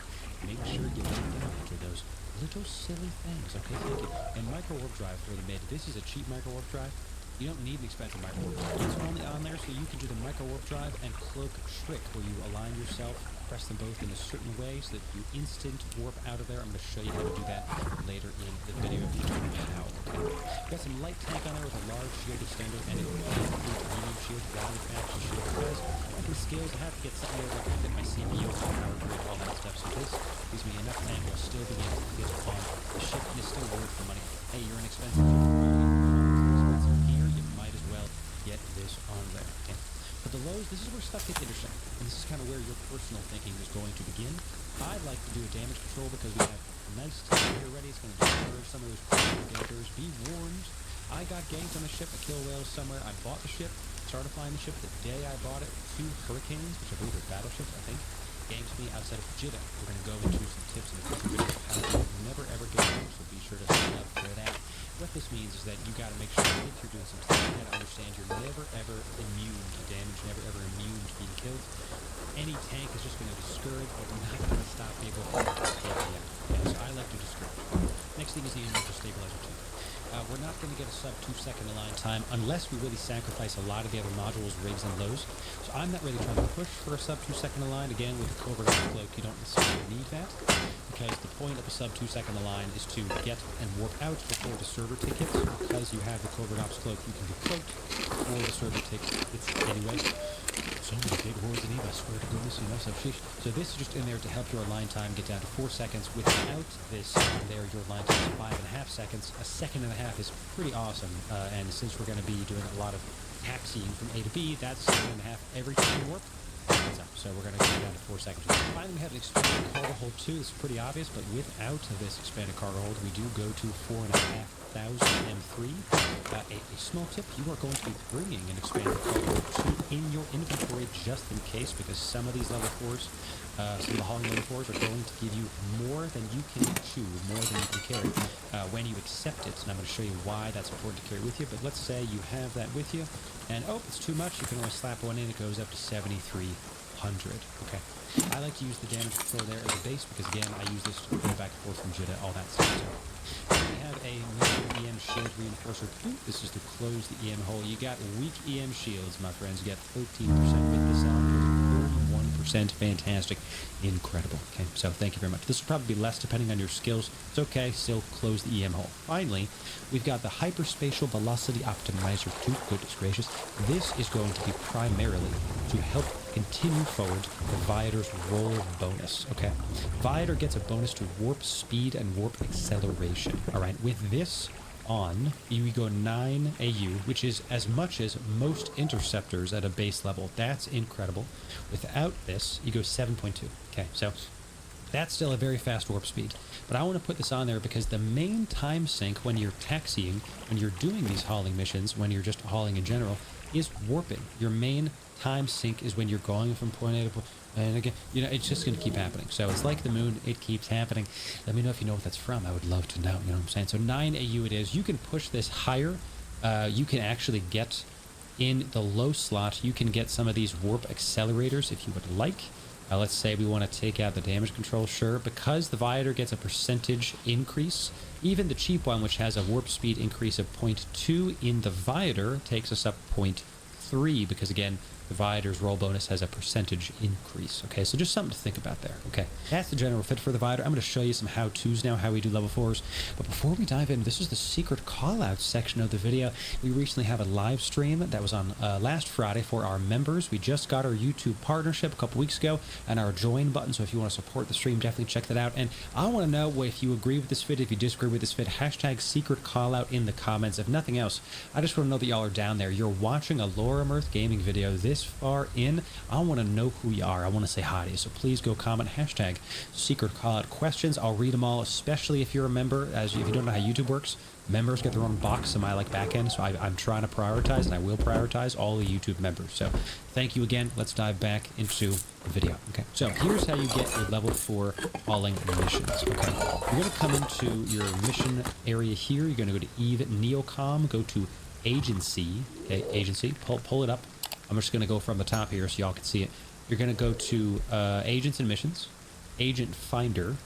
Make sure you don't get into those little silly things. Okay, thank you. And micro warp drive for the mid. This is a cheap micro warp drive. You don't need an expensive micro warp drive. It's only on there so you can do the micro warp drive and cloak trick, where you align yourself, press them both in a certain way so that you instant warp out of there. I'm going to show you how to do that later in the video if you don't know how. Okay. Got some light tank on there with a large shield extender and a medium shield, valid action shield prize. The skills, I have to get something over to fit my CPU, power grid, all that stuff. So this gives me enough tank while still being able to get on the ship and it's still worth the money. Hey, you're an expensive here, you might as well get this on there. Okay. For the lows, this is where stuff gets interesting. And this is kind of where your personal thinking is going to begin. I like to do a damage control because we have a nice team here ready. It's going to destroy some of those gators. Be warned. I got ganked on the ship, a kill whale somewhere. I bought the ship, started flying the ship the day I bought it. 2 Hurricanes, which I believe are battleships, I think, ganked me outside of Jeddah. We're going to go into some tips in the future videos of how to never ever get ganked, so be sure to sign up for that. What this means is that you got to make sure if you're doing some stuff, you got to understand you're never ever immune to damage, never ever immune to being killed. Any tank is just going to discourage, but we're not going to stop people from taking you out. Okay, so I like to discourage. Next thing is the energy stabilizer tank. We're not going to get a sub 2 second align time unless we really sacrifice a lot of the other modules, rigs, and lows. So I'm not really trying to push for a sub 2 second align. Again, with the Covert Ops Cloak, you don't necessarily need that, because the point of a sub 2 second align is to get and warp out before the server tickets. Because you have the Covert Ops Cloak, you can be cloaked before the server tickets anyway. So many big hordes in EvE, I swear to goodness, you know, so this is just in there to help your align time get down to 4 seconds. Without this there, your align time is 5.5 seconds. A second and a half is pretty awesome, and since we're going to be doing a lot of taxiing from A to B, that's 7.5 every time you warp. So we're going to go down to 4 seconds. Finally, we have an expanded cargo hold too. This is pretty obvious, but without this expanded cargo hold, we do go to 4,500 M3. A small tip, you are going to be bringing an expanded cargo hold in your inventory just in case, because some of these level 4s, some of the hauling level 4s are going to give you more than you can chew, more than you can carry when you accept it. And I'm going to show you why that's important to carry with you. But let's say you have that with you, and oh, it's too much. You can only slap one in. It goes up to 7,300. Okay. I like to use the damage control there as a base because, again, I use this to go back and forth from Jeddah, all that stuff. So we have a medium EM shield reinforcer. Ooh, this is to close the EM hole. You got weak EM shields, my friends. You got 13% with this on, 41%. Fantastic. Incredible. Okay, so thank you very much. This will probably be less depending on your skills. It's okay. Still close the EM hole. Finally, we've got the hyperspatial velocity optimizer 2. Goodness gracious. This is going to be primarily to help continue forward the Viator's roll bonus. Okay, Viator gets a bonus to warp speed and warp acceleration. All right, with this on, you go 9 AU, which is as much as most interceptors at a base level. That's incredible. Without this, you go 7.2. Okay, so that's still a very fast warp speed. But I want to put this on there because the main time sink when you're taxiing, when you're doing these hauling missions, when you're just hauling in general, is warping. Your main time sink is when you're going from point A to point, and again, you know, it's just going to keep happening. So it's like the moon, it keeps happening. Let me know if you know what that's from. I would love to know, you know what I'm saying? So 9 AU it is. You can push this higher you can actually get in the low slot, you can get some of these warp accelerators if you would like. Let's say we want to take out the damage control, sure. Because the Viator gets a percentage increase, even the cheap one, which has a warp speed increase of 0.2 in the Viator, takes us up 0.3, because again, the Viator's roll bonus has a percentage increase. Okay, so just something to think about there. Okay, that's the general fit for the Viator. I'm going to show you some how-tos now, how we do level 4s. But before we dive in, this is the secret call-out section of the video. We recently have a live stream that was on last Friday for our members. We just got our YouTube partnership a couple weeks ago and our join button. So if you want to support the stream, definitely check that out. And I want to know if you agree with this vid, if you disagree with this vid, hashtag secret call-out in the comments. If nothing else, I just want to know that y'all are down there. You're watching a Laura Mirth gaming video this far in. I want to know who you are. I want to say hi to you. So please go comment hashtag secret call out questions. I'll read them all, especially if you're a member. As if you don't know how YouTube works, members get their own box in my back end. So I'm trying to prioritize, and I will prioritize all the YouTube members. So thank you again. Let's dive back into the video. Okay. So here's how you get your level 4 hauling missions. Okay. You're going to come into your mission area here. You're going to go to EvE Neocom. Go to Agency. Okay. Agency. Pull it up. I'm just going to go from the top here so y'all can see it. You're going to go to Agents and Missions, Agent Finder.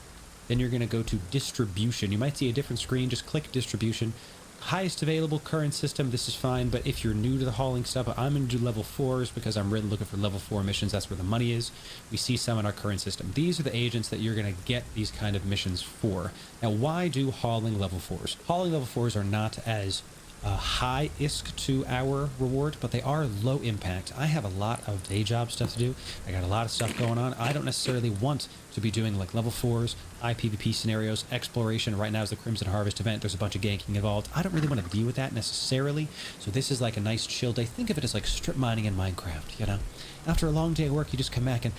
Then you're going to go to Distribution. You might see a different screen. Just click Distribution. Highest available current system. This is fine, but if you're new to the hauling stuff, I'm going to do level 4s because I'm really looking for level 4 missions. That's where the money is. We see some in our current system. These are the agents that you're going to get these kind of missions for. Now, why do hauling level 4s? Hauling level 4s are not as high ISK to our reward, but they are low impact. I have a lot of day job stuff to do. I got a lot of stuff going on. I don't necessarily want to be doing like level 4s, IPVP scenarios, exploration. Right now is the Crimson Harvest event. There's a bunch of ganking involved. I don't really want to deal with that necessarily. So this is like a nice chill day. Think of it as like strip mining in Minecraft, you know? After a long day of work, you just come back and,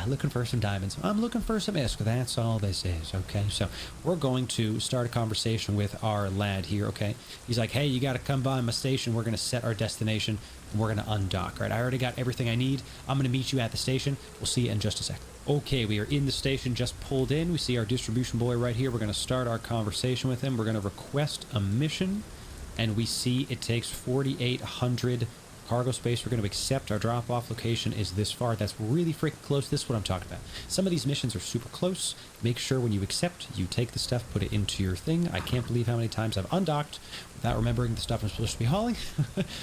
looking for some diamonds. I'm looking for some ISK. That's all this is, okay? So we're going to start a conversation with our lad here, okay? He's like, hey, you got to come by my station. We're going to set our destination, and we're going to undock, right? I already got everything I need. I'm going to meet you at the station. We'll see you in just a sec. Okay, we are in the station, just pulled in. We see our distribution boy right here. We're going to start our conversation with him. We're going to request a mission, and we see it takes 4,800 cargo space. We're going to accept. Our drop-off location is this far. That's really freaking close. This is what I'm talking about. Some of these missions are super close. Make sure when you accept, you take the stuff, put it into your thing. I can't believe how many times I've undocked without remembering the stuff I'm supposed to be hauling.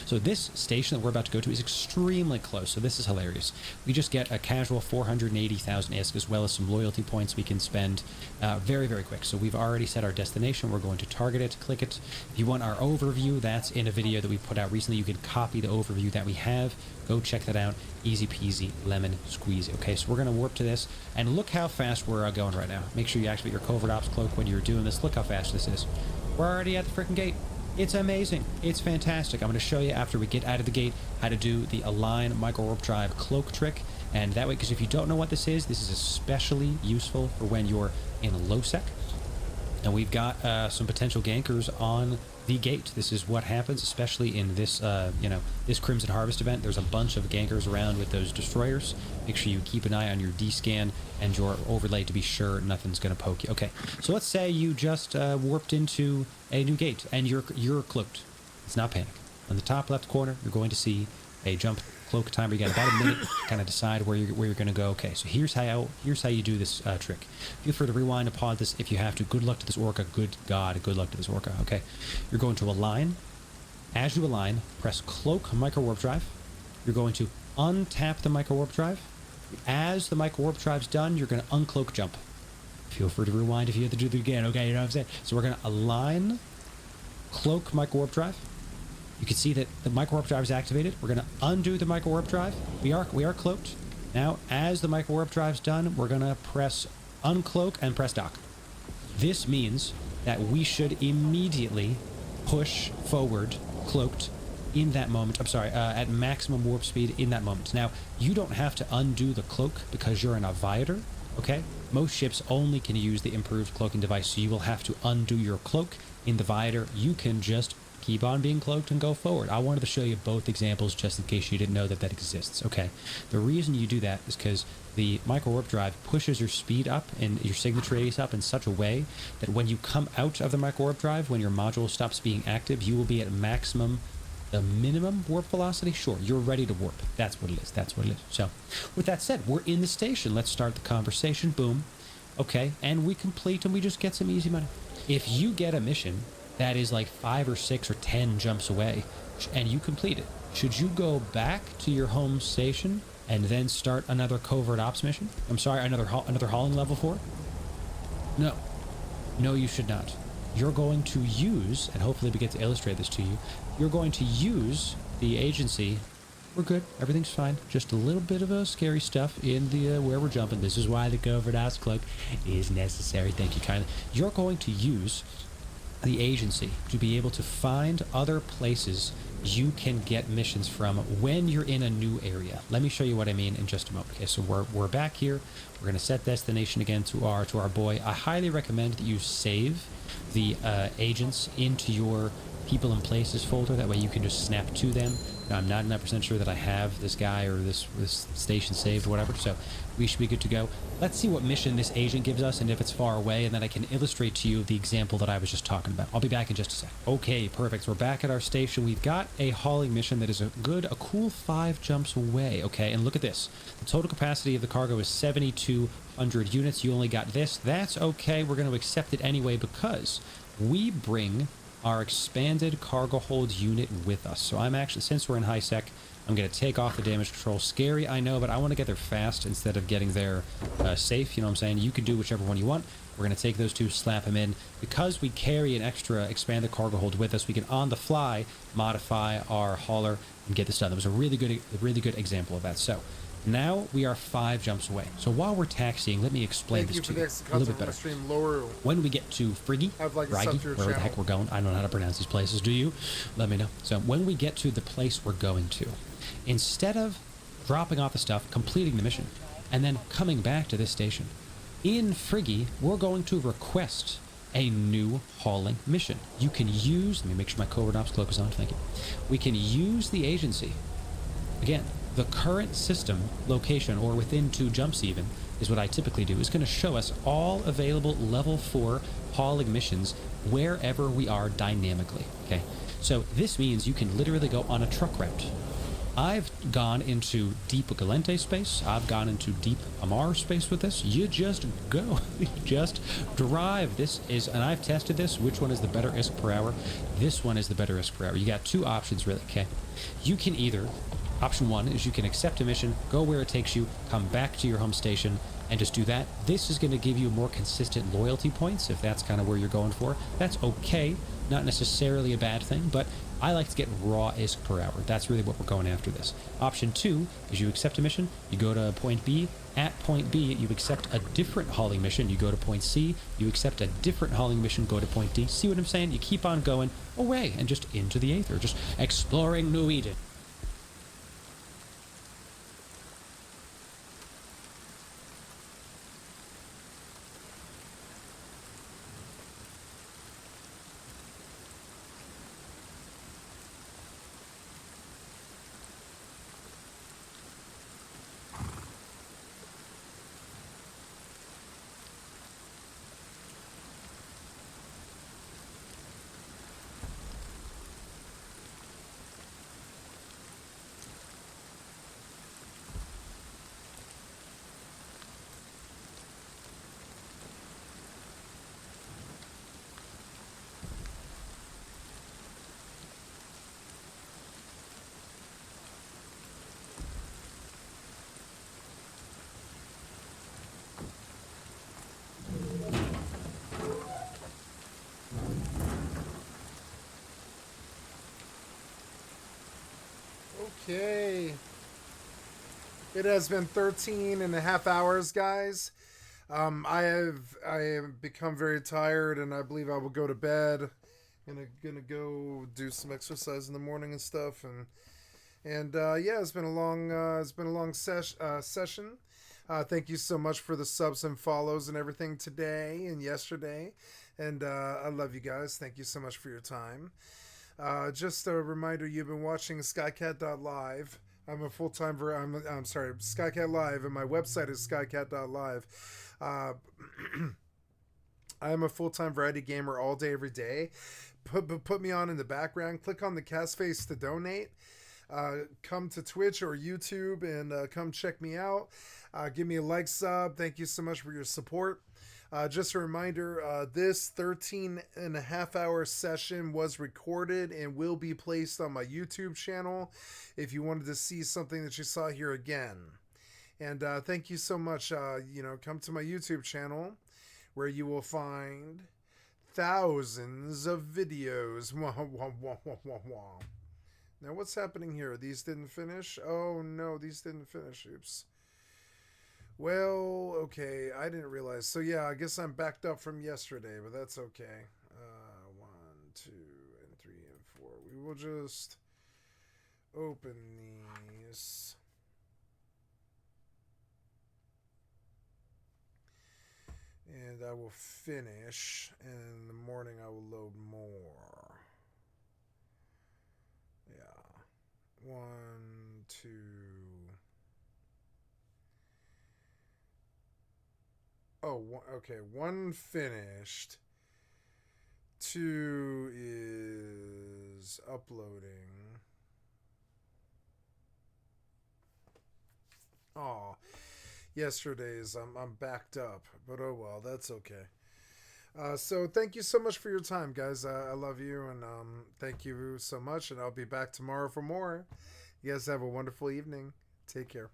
So this station that we're about to go to is extremely close. So this is hilarious. We just get a casual 480,000 ISK as well as some loyalty points we can spend very, very quick. So we've already set our destination. We're going to target it, click it. If you want our overview, that's in a video that we put out recently. You can copy the overview that we have. Go check that out. Easy peasy, lemon squeezy. Okay, so we're going to warp to this. And look how fast we're going right now. Make sure you activate your covert ops cloak when you're doing this. Look how fast this is. We're already at the freaking gate. It's amazing. It's fantastic. I'm going to show you after we get out of the gate how to do the Align Micro Warp Drive cloak trick. And that way, because if you don't know what this is especially useful for when you're in low sec. And we've got some potential gankers on the gate. This is what happens, especially in this, this Crimson Harvest event. There's a bunch of gankers around with those destroyers. Make sure you keep an eye on your D-scan and your overlay to be sure nothing's going to poke you. Okay, so let's say you just warped into a new gate and you're cloaked. It's not panic. On the top left corner, you're going to see a jump cloak timer. You got about a minute to kind of decide where you're going to go. Okay, so here's how you do this trick. Feel free to rewind and pause this if you have to. Good luck to this orca. Good God, good luck to this orca. Okay, you're going to align. As you align, press cloak micro warp drive. You're going to untap the micro warp drive. As the micro warp drive's done, you're going to uncloak jump. Feel free to rewind if you have to do it again. Okay, you know what I'm saying? So we're going to align, cloak micro warp drive. You can see that the micro warp drive is activated. We're going to undo the micro warp drive. We are cloaked. Now, as the micro warp drive's done, we're going to press uncloak and press dock. This means that we should immediately push forward cloaked in that moment. I'm sorry, at maximum warp speed in that moment. Now, you don't have to undo the cloak because you're in a Viator, okay? Most ships only can use the improved cloaking device, so you will have to undo your cloak. In the Viator, you can just keep on being cloaked and go forward. I wanted to show you both examples just in case you didn't know that that exists. Okay, the reason you do that is because the micro warp drive pushes your speed up and your signature radius up in such a way that when you come out of the micro warp drive, when your module stops being active, you will be at maximum, the minimum warp velocity. Sure, you're ready to warp. That's what it is. That's what it is. So with that said, we're in the station. Let's start the conversation. Boom. Okay, and we complete and we just get some easy money. If you get a mission that is like 5 or 6 or 10 jumps away and you complete it, should you go back to your home station and then start another covert ops mission? I'm sorry, another hauling level 4? No. No, you should not. You're going to use, and hopefully we get to illustrate this to you, you're going to use the agency. We're good. Everything's fine. Just a little bit of scary stuff in the where we're jumping. This is why the covert ops cloak is necessary. Thank you kindly. You're going to use the agency to be able to find other places you can get missions from when you're in a new area. Let me show you what I mean in just a moment. Okay, so we're back here. We're going to set destination again to our boy. I highly recommend that you save the agents into your people and places folder. That way you can just snap to them. Now, I'm not 100% sure that I have this guy or this station saved or whatever, so we should be good to go. Let's see what mission this agent gives us and if it's far away, and then I can illustrate to you the example that I was just talking about. I'll be back in just a sec. Okay, perfect. So we're back at our station. We've got a hauling mission that is a cool 5 jumps away. Okay, and look at this. The total capacity of the cargo is 7,200 units. You only got this. That's okay. We're going to accept it anyway because we bring our expanded cargo hold unit with us. So I'm actually, since we're in high sec, I'm going to take off the damage control. Scary, I know, but I want to get there fast instead of getting there safe. You know what I'm saying? You can do whichever one you want. We're going to take those 2, slap them in. Because we carry an extra expanded cargo hold with us, we can on the fly modify our hauler and get this done. That was a really good example of that. So now we are 5 jumps away. So while we're taxiing, let me explain this to you a little bit better. When we get to Friggy, Braggy, wherever the heck we're going, I don't know how to pronounce these places. Do you? Let me know. So when we get to the place we're going to, instead of dropping off the stuff, completing the mission, and then coming back to this station, in Friggy, we're going to request a new hauling mission. You can use, let me make sure my covert ops cloak is on, thank you. We can use the agency. Again, the current system location, or within 2 jumps even, is what I typically do, is going to show us all available level 4 hauling missions wherever we are dynamically. Okay, so this means you can literally go on a truck route. I've gone into deep Galente space. I've gone into deep Amar space with this. You just go. You just drive. This is, and I've tested this. Which one is the better ISK per hour? This one is the better ISK per hour. You got 2 options really, okay? You can either, option 1 is you can accept a mission, go where it takes you, come back to your home station, and just do that. This is going to give you more consistent loyalty points if that's kind of where you're going for. That's okay. Not necessarily a bad thing, but I like to get raw ISK per hour. That's really what we're going after this. Option 2 is you accept a mission, you go to point B. At point B, you accept a different hauling mission, you go to point C, you accept a different hauling mission, go to point D. See what I'm saying? You keep on going away and just into the Aether, just exploring New Eden. Okay. It has been 13 and a half hours, guys. I have become very tired, and I believe I will go to bed. Gonna go do some exercise in the morning and stuff, and yeah, it's been a long session. Thank you so much for the subs and follows and everything today and yesterday, and I love you guys. Thank you so much for your time. Just a reminder, you've been watching skycat.live. I'm a full-time, I'm sorry, Skycat Live, and my website is skycat.live. I am a full-time variety gamer all day, every day. Put me on in the background. Click on the cast face to donate. Come to Twitch or YouTube and come check me out. Give me a like, sub. Thank you so much for your support. Just a reminder, this 13.5-hour session was recorded and will be placed on my YouTube channel if you wanted to see something that you saw here again. And thank you so much. Come to my YouTube channel where you will find thousands of videos. Now, what's happening here? These didn't finish? Oh, no, these didn't finish. Oops. Well, okay, I didn't realize. So, yeah, I guess I'm backed up from yesterday, but that's okay. 1, 2, and 3, and 4. We will just open these. And I will finish, and in the morning I will load more. Yeah. 1, 2. Oh, okay. 1 finished. 2 is uploading. Oh, yesterday's I'm backed up, but oh well, that's okay. So thank you so much for your time, guys. I love you, and thank you so much, and I'll be back tomorrow for more. You guys have a wonderful evening. Take care.